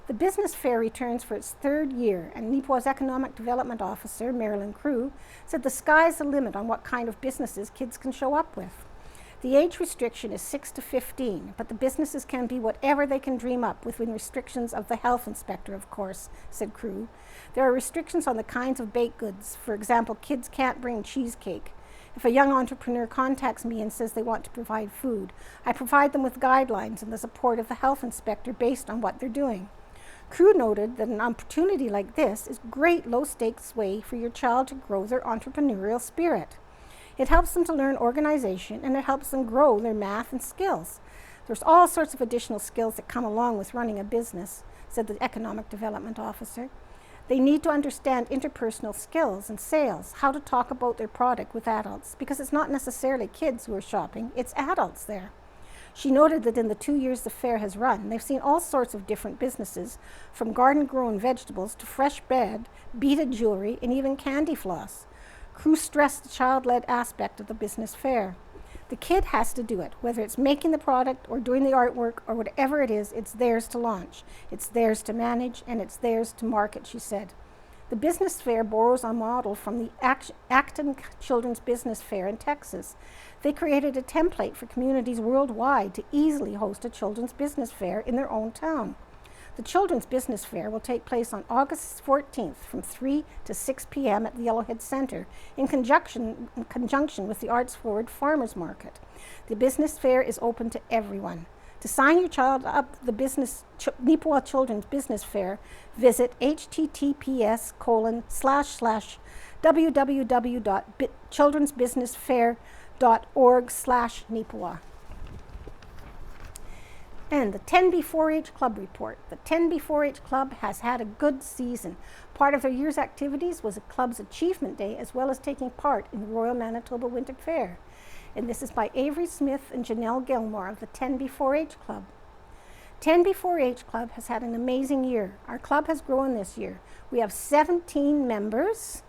The business fair returns for its 3rd year, and Neepawa's Economic Development Officer, Marilyn Crew, said the sky's the limit on what kind of businesses kids can show up with. The age restriction is 6 to 15, but the businesses can be whatever they can dream up within restrictions of the health inspector, of course, said Crew. There are restrictions on the kinds of baked goods. For example, kids can't bring cheesecake. If a young entrepreneur contacts me and says they want to provide food, I provide them with guidelines and the support of the health inspector based on what they're doing. Crew noted that an opportunity like this is a great low-stakes way for your child to grow their entrepreneurial spirit. It helps them to learn organization, and it helps them grow their math and skills. There's all sorts of additional skills that come along with running a business, said the Economic Development Officer. They need to understand interpersonal skills and sales, how to talk about their product with adults, because it's not necessarily kids who are shopping, it's adults there. She noted that in the 2 years the fair has run, they've seen all sorts of different businesses, from garden-grown vegetables to fresh bread, beaded jewelry, and even candy floss. Crew stressed the child-led aspect of the business fair. The kid has to do it, whether it's making the product or doing the artwork or whatever it is, it's theirs to launch, it's theirs to manage, and it's theirs to market, she said. The business fair borrows a model from the Acton Children's Business Fair in Texas. They created a template for communities worldwide to easily host a children's business fair in their own town. The Children's Business Fair will take place on August 14th from 3 to 6 p.m. at the Yellowhead Centre in conjunction with the Arts Forward Farmers Market. The business fair is open to everyone. To sign your child up the Neepawa Children's Business Fair, visit https://www.childrensbusinessfair.org/Neepawa. And the 10B4H Club report. The 10B4H Club has had a good season. Part of their year's activities was a club's Achievement Day, as well as taking part in the Royal Manitoba Winter Fair. And this is by Avery Smith and Janelle Gilmore of the 10B4H Club. 10B4H Club has had an amazing year. Our club has grown this year. We have 17 members.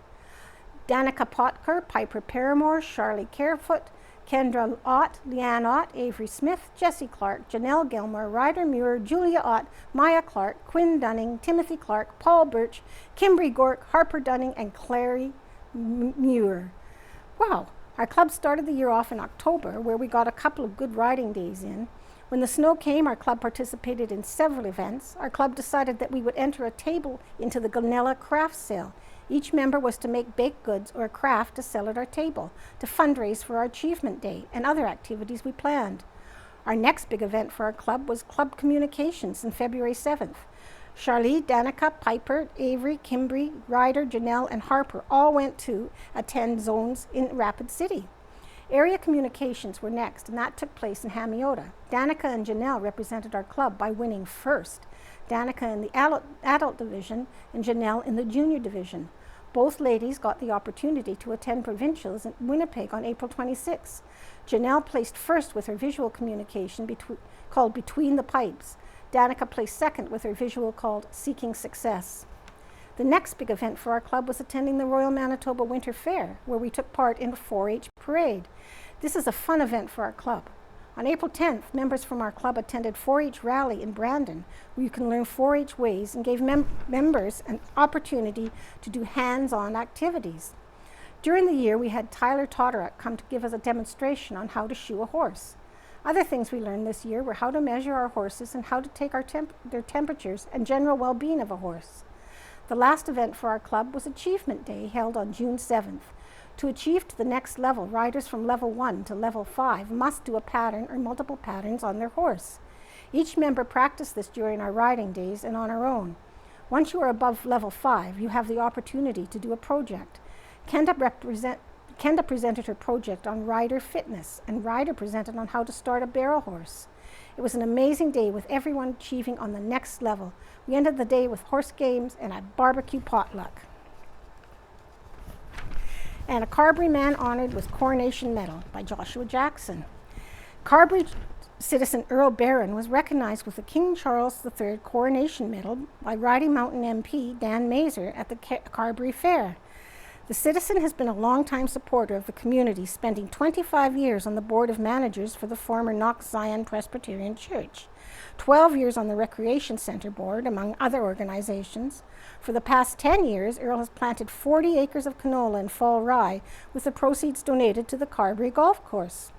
Danica Potker, Piper Paramore, Charlie Carefoot, Kendra Ott, Leanne Ott, Avery Smith, Jessie Clark, Janelle Gilmore, Ryder Muir, Julia Ott, Maya Clark, Quinn Dunning, Timothy Clark, Paul Birch, Kimbry Gork, Harper Dunning, and Clary Muir. Wow, our club started the year off in October, where we got a couple of good riding days in. When the snow came, our club participated in several events. Our club decided that we would enter a table into the Glenella craft sale. Each member was to make baked goods or a craft to sell at our table, to fundraise for our Achievement Day and other activities we planned. Our next big event for our club was Club Communications on February 7th. Charlie, Danica, Piper, Avery, Kimbry, Ryder, Janelle, and Harper all went to attend zones in Rapid City. Area communications were next, and that took place in Hamiota. Danica and Janelle represented our club by winning first. Danica in the adult division and Janelle in the junior division. Both ladies got the opportunity to attend provincials in Winnipeg on April 26. Janelle placed first with her visual communication called Between the Pipes. Danica placed second with her visual called Seeking Success. The next big event for our club was attending the Royal Manitoba Winter Fair, where we took part in a 4-H parade. This is a fun event for our club. On April 10th, members from our club attended 4-H rally in Brandon, where you can learn 4-H ways, and gave members an opportunity to do hands-on activities. During the year, we had Tyler Todderup come to give us a demonstration on how to shoe a horse. Other things we learned this year were how to measure our horses and how to take their temperatures and general well-being of a horse. The last event for our club was Achievement Day, held on June 7th. To achieve to the next level, riders from level 1 to level 5 must do a pattern or multiple patterns on their horse. Each member practiced this during our riding days and on our own. Once you are above level 5, you have the opportunity to do a project. Kenda presented her project on rider fitness, and Ryder presented on how to start a barrel horse. It was an amazing day with everyone achieving on the next level. We ended the day with horse games and a barbecue potluck. And a Carberry man honored with Coronation Medal by Joshua Jackson. Carberry citizen Earl Barron was recognized with the King Charles III Coronation Medal by Riding Mountain MP Dan Mazer at the Carberry Fair. The citizen has been a longtime supporter of the community, spending 25 years on the board of managers for the former Knox Zion Presbyterian Church, 12 years on the Recreation Center board, among other organizations. For the past 10 years, Earl has planted 40 acres of canola in Fall Rye, with the proceeds donated to the Carberry Golf Course.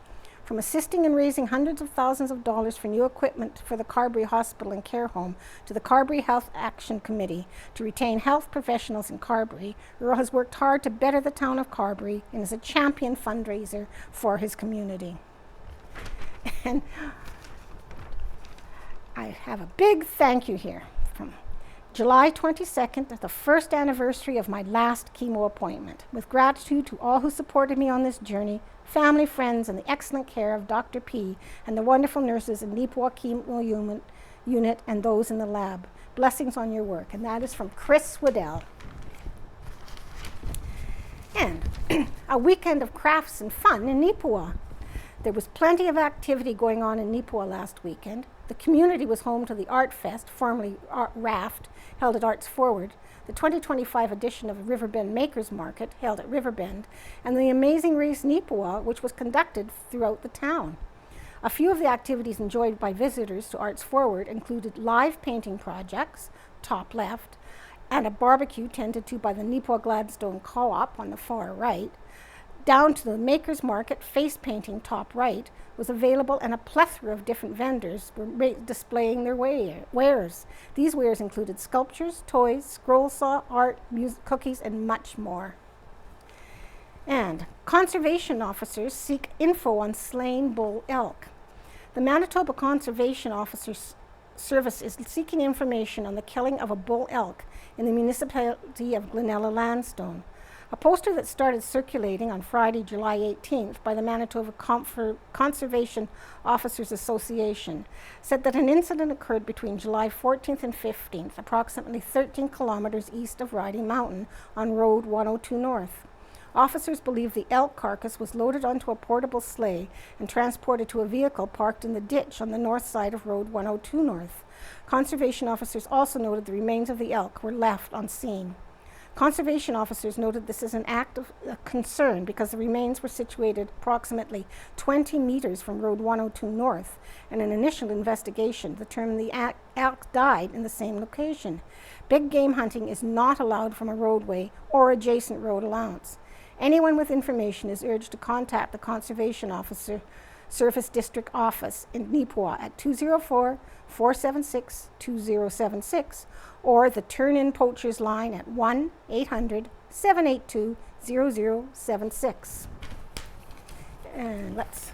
From assisting in raising hundreds of thousands of dollars for new equipment for the Carberry Hospital and Care Home, to the Carberry Health Action Committee to retain health professionals in Carberry, Earl has worked hard to better the town of Carberry and is a champion fundraiser for his community. And I have a big thank you here from July 22nd, the first anniversary of my last chemo appointment. With gratitude to all who supported me on this journey, family, friends, and the excellent care of Dr. P. and the wonderful nurses in Neepawa Chemo Unit and those in the lab. Blessings on your work. And that is from Chris Waddell. And a weekend of crafts and fun in Neepawa. There was plenty of activity going on in Neepawa last weekend. The community was home to the Art Fest, formerly Raft, held at Arts Forward, the 2025 edition of Riverbend Makers Market, held at Riverbend, and the Amazing Race Neepawa, which was conducted throughout the town. A few of the activities enjoyed by visitors to Arts Forward included live painting projects, top left, and a barbecue tended to by the Neepawa Gladstone Co-op on the far right. Down to the Makers Market, face painting, top right, was available, and a plethora of different vendors were displaying their wares. These wares included sculptures, toys, scroll saw, art, music, cookies, and much more. And conservation officers seek info on slain bull elk. The Manitoba Conservation Officers Service is seeking information on the killing of a bull elk in the municipality of Glenella Landstone. A poster that started circulating on Friday, July 18th by the Manitoba Conservation Officers Association said that an incident occurred between July 14th and 15th, approximately 13 kilometers east of Riding Mountain on Road 102 North. Officers believe the elk carcass was loaded onto a portable sleigh and transported to a vehicle parked in the ditch on the north side of Road 102 North. Conservation officers also noted the remains of the elk were left on scene. Conservation officers noted this is an act of concern because the remains were situated approximately 20 meters from Road 102 North, and an initial investigation determined the elk died in the same location. Big game hunting is not allowed from a roadway or adjacent road allowance. Anyone with information is urged to contact the Conservation Officer Service District Office in Neepawa at 204-476-2076 or the Turn-In Poachers line at 1-800-782-0076. And let's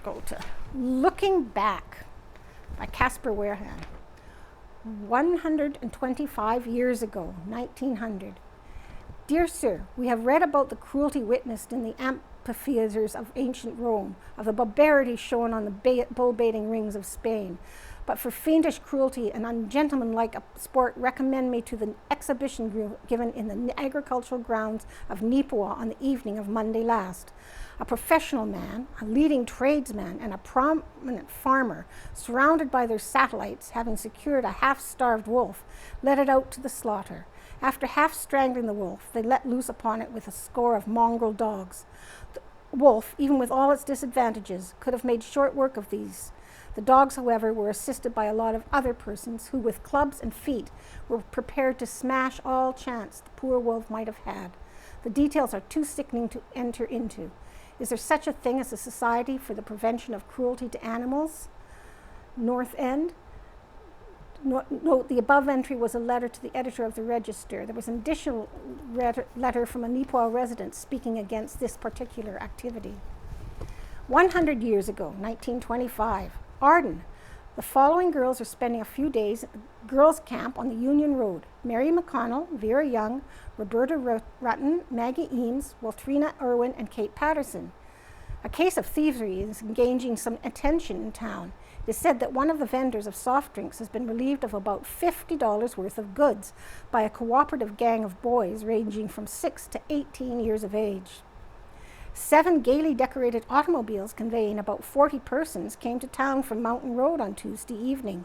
go to Looking Back by Casper Warehan. 125 years ago, 1900. Dear Sir, we have read about the cruelty witnessed in the amphitheaters of ancient Rome, of the barbarity shown on the bull-baiting rings of Spain. But for fiendish cruelty and ungentlemanlike a sport, recommend me to the exhibition given in the agricultural grounds of Neepawa on the evening of Monday last. A professional man, a leading tradesman, and a prominent farmer, surrounded by their satellites, having secured a half-starved wolf, led it out to the slaughter. After half strangling the wolf, they let loose upon it with a score of mongrel dogs. wolf, even with all its disadvantages, could have made short work of these. The dogs, however, were assisted by a lot of other persons who, with clubs and feet, were prepared to smash all chance the poor wolf might have had. The details are too sickening to enter into. Is there such a thing as a Society for the Prevention of Cruelty to Animals? North End. Note the above entry was a letter to the editor of the Register. There was an additional letter from a Neepawa resident speaking against this particular activity. 100 years ago, 1925, Arden. The following girls are spending a few days at the girls' camp on the Union Road. Mary McConnell, Vera Young, Roberta Rutten, Maggie Eames, Waltrina Irwin, and Kate Patterson. A case of thievery is engaging some attention in town. It is said that one of the vendors of soft drinks has been relieved of about $50 worth of goods by a cooperative gang of boys ranging from 6 to 18 years of age. 7 gaily decorated automobiles conveying about 40 persons came to town from Mountain Road on Tuesday evening.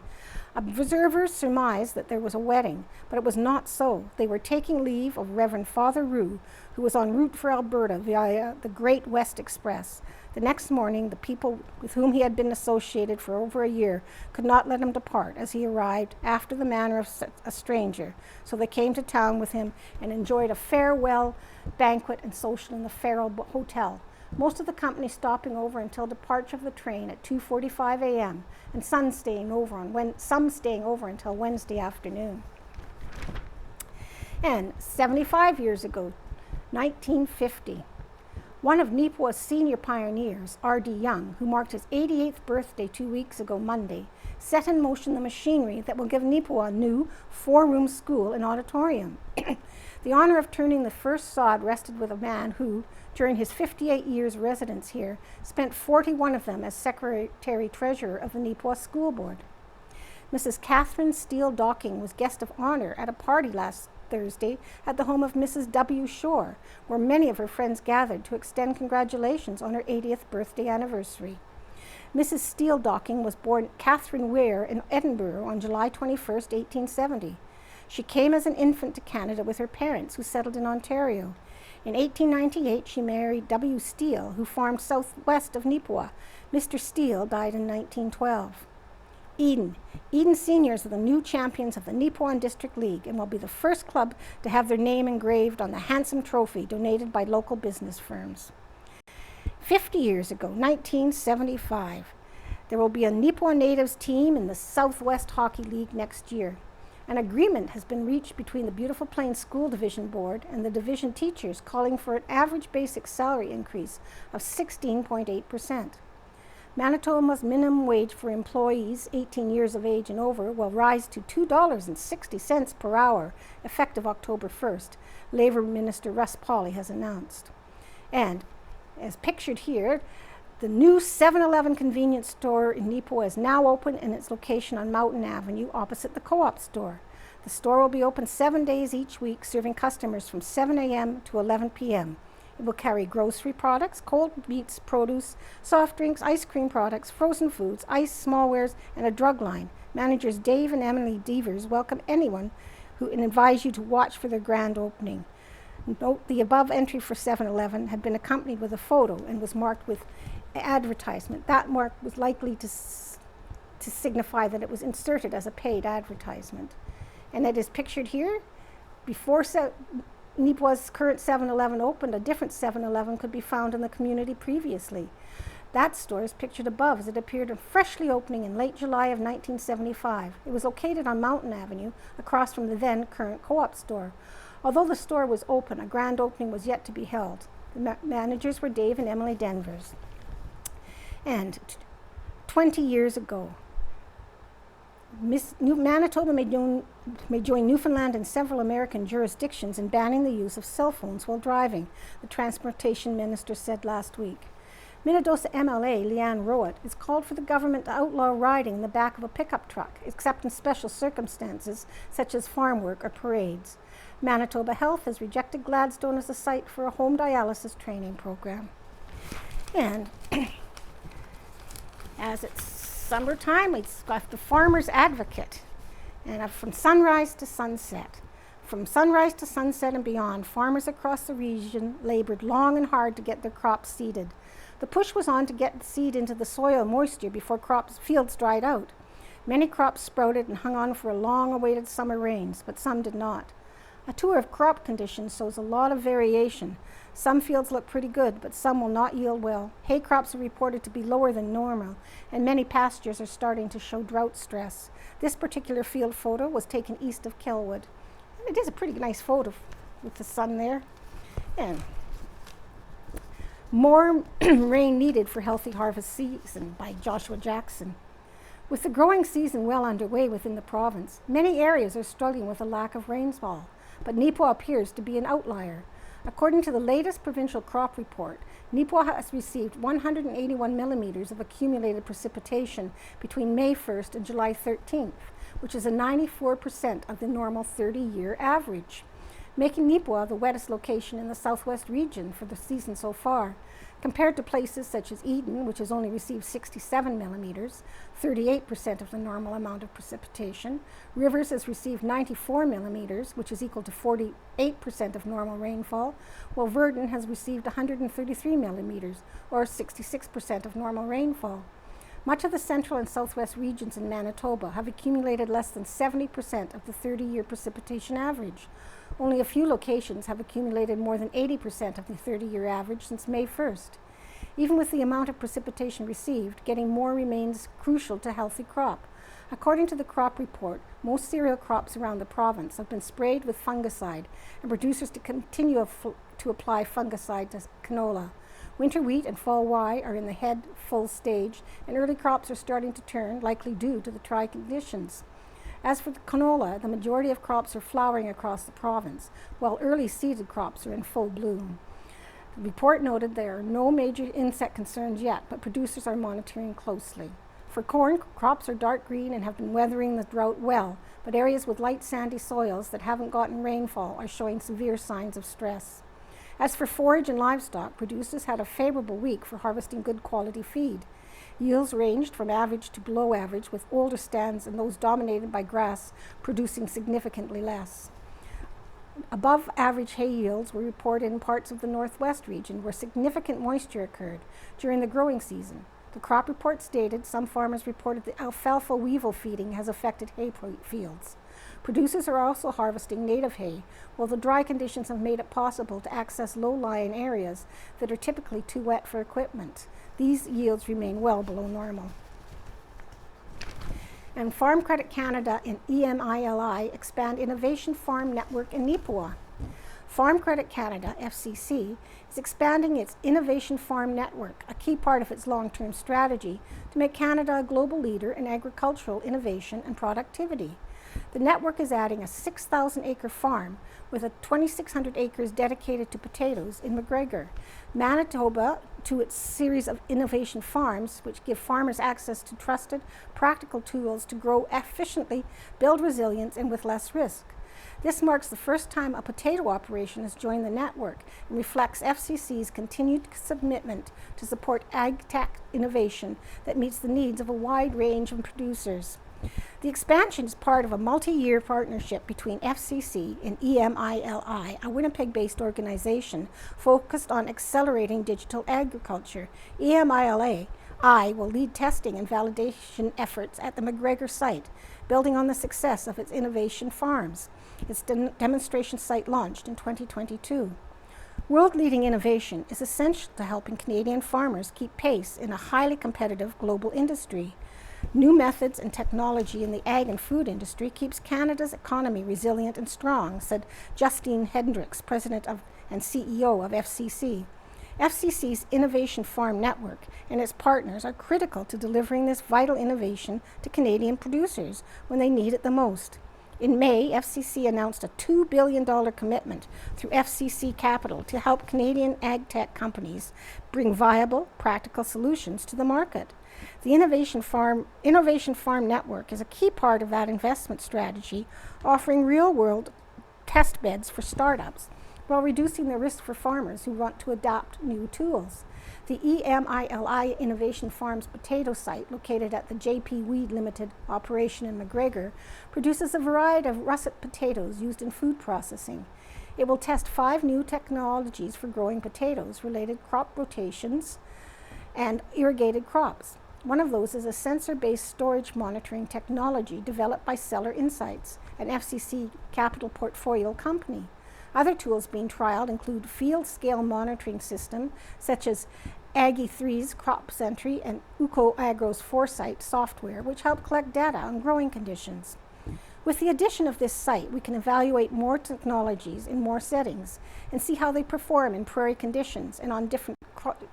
Observers surmised that there was a wedding, but it was not so. They were taking leave of Reverend Father Rue, who was en route for Alberta via the Great West Express. The next morning, the people with whom he had been associated for over a year could not let him depart, as he arrived after the manner of a stranger. So they came to town with him and enjoyed a farewell banquet and social in the Farrell Hotel. Most of the company stopping over until departure of the train at 2:45 a.m. and some staying over until Wednesday afternoon. And 75 years ago, 1950, one of Neepawa's senior pioneers, R.D. Young, who marked his 88th birthday 2 weeks ago Monday, set in motion the machinery that will give Neepawa a new 4-room school and auditorium. The honor of turning the first sod rested with a man who, during his 58 years residence here, spent 41 of them as secretary-treasurer of the Neepawa School Board. Mrs. Catherine Steele Docking was guest of honor at a party last Thursday at the home of Mrs. W. Shore, where many of her friends gathered to extend congratulations on her 80th birthday anniversary. Mrs. Steele Docking was born Catherine Ware in Edinburgh on July 21st, 1870. She came as an infant to Canada with her parents, who settled in Ontario. In 1898, she married W. Steele, who farmed southwest of Neepawa. Mr. Steele died in 1912. Eden Seniors are the new champions of the Neepawa District League and will be the first club to have their name engraved on the handsome trophy donated by local business firms. 50 years ago, 1975, there will be a Neepawa Natives team in the Southwest Hockey League next year. An agreement has been reached between the Beautiful Plains School Division Board and the division teachers, calling for an average basic salary increase of 16.8%. Manitoba's minimum wage for employees 18 years of age and over will rise to $2.60 per hour, effective October 1st, Labour Minister Russ Pauly has announced. And, as pictured here, the new 7-Eleven convenience store in Neepawa is now open in its location on Mountain Avenue, opposite the co-op store. The store will be open 7 days each week, serving customers from 7 a.m. to 11 p.m. It will carry grocery products, cold meats, produce, soft drinks, ice cream products, frozen foods, ice, smallwares, and a drug line. Managers Dave and Emily Devers welcome anyone and advise you to watch for their grand opening. Note the above entry for 7-Eleven had been accompanied with a photo and was marked with advertisement. That mark was likely to signify that it was inserted as a paid advertisement. And it is pictured here. Before Neepawa's current 7-Eleven opened, a different 7-Eleven could be found in the community previously. That store is pictured above as it appeared freshly opening in late July of 1975. It was located on Mountain Avenue, across from the then current co-op store. Although the store was open, a grand opening was yet to be held. The managers were Dave and Emily Denvers. And 20 years ago, Manitoba may join Newfoundland and several American jurisdictions in banning the use of cell phones while driving, the Transportation Minister said last week. Minnedosa MLA Leanne Rowett has called for the government to outlaw riding in the back of a pickup truck, except in special circumstances such as farm work or parades. Manitoba Health has rejected Gladstone as a site for a home dialysis training program. And as it's summertime, it's got the Farmer's Advocate, and from sunrise to sunset. From sunrise to sunset and beyond, farmers across the region labored long and hard to get their crops seeded. The push was on to get the seed into the soil moisture before fields dried out. Many crops sprouted and hung on for long-awaited summer rains, but some did not. A tour of crop conditions shows a lot of variation. Some fields look pretty good, but some will not yield well. Hay crops are reported to be lower than normal, and many pastures are starting to show drought stress. This particular field photo was taken east of Kelwood. And it is a pretty nice photo with the sun there. And More Rain Needed for Healthy Harvest Season by Joshua Jackson. With the growing season well underway within the province, many areas are struggling with a lack of rainfall, but Neepawa appears to be an outlier. According to the latest provincial crop report, Neepawa has received 181 millimeters of accumulated precipitation between May 1st and July 13th, which is a 94% of the normal 30-year average, making Neepawa the wettest location in the southwest region for the season so far. Compared to places such as Eden, which has only received 67 millimeters, 38% of the normal amount of precipitation. Rivers has received 94 millimeters, which is equal to 48% of normal rainfall, while Verdon has received 133 millimeters, or 66% of normal rainfall. Much of the central and southwest regions in Manitoba have accumulated less than 70% of the 30-year precipitation average. Only a few locations have accumulated more than 80% of the 30-year average since May 1st. Even with the amount of precipitation received, getting more remains crucial to healthy crop. According to the crop report, most cereal crops around the province have been sprayed with fungicide, and producers to continue to apply fungicide to canola. Winter wheat and fall rye are in the head full stage, and early crops are starting to turn, likely due to the dry conditions. As for the canola, the majority of crops are flowering across the province, while early seeded crops are in full bloom. The report noted there are no major insect concerns yet, but producers are monitoring closely. For corn, crops are dark green and have been weathering the drought well, but areas with light sandy soils that haven't gotten rainfall are showing severe signs of stress. As for forage and livestock, producers had a favorable week for harvesting good quality feed. Yields ranged from average to below average, with older stands and those dominated by grass producing significantly less. Above average hay yields were reported in parts of the northwest region where significant moisture occurred during the growing season. The crop report stated some farmers reported the alfalfa weevil feeding has affected hay fields. Producers are also harvesting native hay, while the dry conditions have made it possible to access low-lying areas that are typically too wet for equipment. These yields remain well below normal. And Farm Credit Canada and EMILI expand Innovation Farm Network in Neepawa. Farm Credit Canada, FCC, is expanding its Innovation Farm Network, a key part of its long-term strategy to make Canada a global leader in agricultural innovation and productivity. The network is adding a 6,000-acre farm with 2,600 acres dedicated to potatoes in McGrath, Manitoba, to its series of innovation farms, which give farmers access to trusted, practical tools to grow efficiently, build resilience, and with less risk. This marks the first time a potato operation has joined the network and reflects FCC's continued commitment to support ag-tech innovation that meets the needs of a wide range of producers. The expansion is part of a multi-year partnership between FCC and EMILI, a Winnipeg-based organization focused on accelerating digital agriculture. EMILI will lead testing and validation efforts at the McGrath site, building on the success of its innovation farms. Its demonstration site launched in 2022. World-leading innovation is essential to helping Canadian farmers keep pace in a highly competitive global industry. New methods and technology in the ag and food industry keeps Canada's economy resilient and strong, said Justine Hendricks, President and CEO of FCC. FCC's Innovation Farm Network and its partners are critical to delivering this vital innovation to Canadian producers when they need it the most. In May, FCC announced a $2 billion commitment through FCC Capital to help Canadian ag tech companies bring viable, practical solutions to the market. The Innovation Farm Network is a key part of that investment strategy, offering real-world test beds for startups while reducing the risk for farmers who want to adopt new tools. The EMILI Innovation Farms potato site, located at the JP Weed Limited operation in McGrath, produces a variety of russet potatoes used in food processing. It will test 5 new technologies for growing potatoes, related crop rotations, and irrigated crops. One of those is a sensor-based storage monitoring technology developed by Seller Insights, an FCC capital portfolio company. Other tools being trialed include field-scale monitoring systems such as Aggie3's Crop Sentry and Uco Agro's Foresight software, which help collect data on growing conditions. With the addition of this site, we can evaluate more technologies in more settings and see how they perform in prairie conditions and on different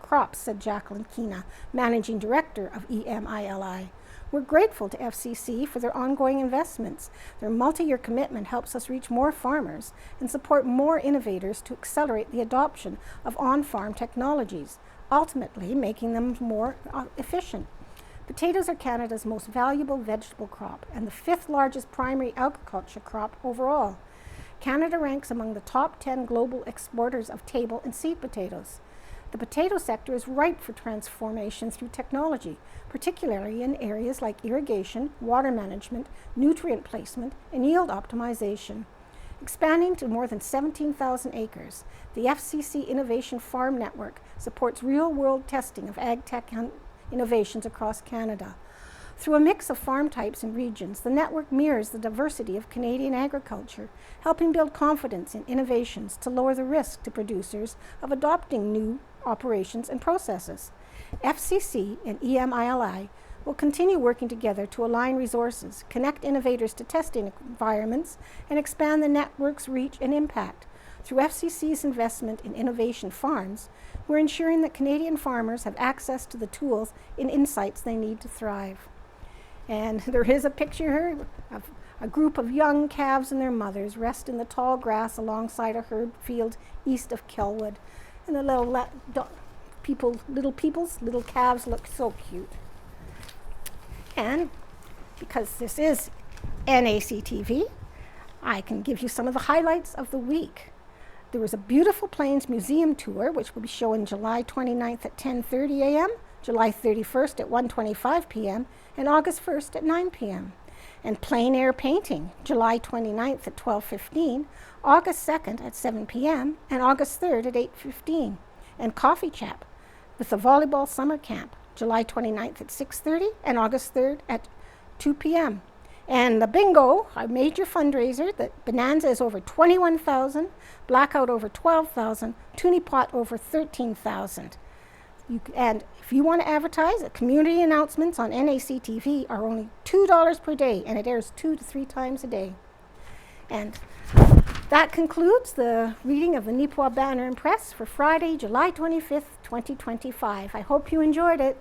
crops, said Jacqueline Keena, Managing Director of EMILI. We're grateful to FCC for their ongoing investments. Their multi-year commitment helps us reach more farmers and support more innovators to accelerate the adoption of on-farm technologies, ultimately making them more efficient. Potatoes are Canada's most valuable vegetable crop and the 5th largest primary agriculture crop overall. Canada ranks among the top 10 global exporters of table and seed potatoes. The potato sector is ripe for transformation through technology, particularly in areas like irrigation, water management, nutrient placement, and yield optimization. Expanding to more than 17,000 acres, the FCC Innovation Farm Network supports real-world testing of ag tech innovations across Canada. Through a mix of farm types and regions, the network mirrors the diversity of Canadian agriculture, helping build confidence in innovations to lower the risk to producers of adopting new operations and processes. FCC and EMILI will continue working together to align resources, connect innovators to testing environments, and expand the network's reach and impact. Through FCC's investment in innovation farms, we're ensuring that Canadian farmers have access to the tools and insights they need to thrive. And there is a picture here of a group of young calves and their mothers rest in the tall grass alongside a herb field east of Kelwood. And the little calves look so cute. And because this is NACTV, I can give you some of the highlights of the week. There was a Beautiful Plains Museum tour, which will be showing July 29th at 10:30 a.m., July 31st at 1:25 p.m., and August 1st at 9 p.m. And Plein Air Painting, July 29th at 12:15, August 2nd at 7 p.m., and August 3rd at 8:15. And Coffee Chat with the Volleyball Summer Camp, July 29th at 6:30, and August 3rd at 2 p.m. And the bingo, a major fundraiser, that Bonanza is over 21,000, Blackout over 12,000, Toonie Pot over 13,000. And if you want to advertise, community announcements on NACTV are only $2 per day, and it airs 2 to 3 times a day. And that concludes the reading of the Neepawa Banner and Press for Friday, July 25th, 2025. I hope you enjoyed it.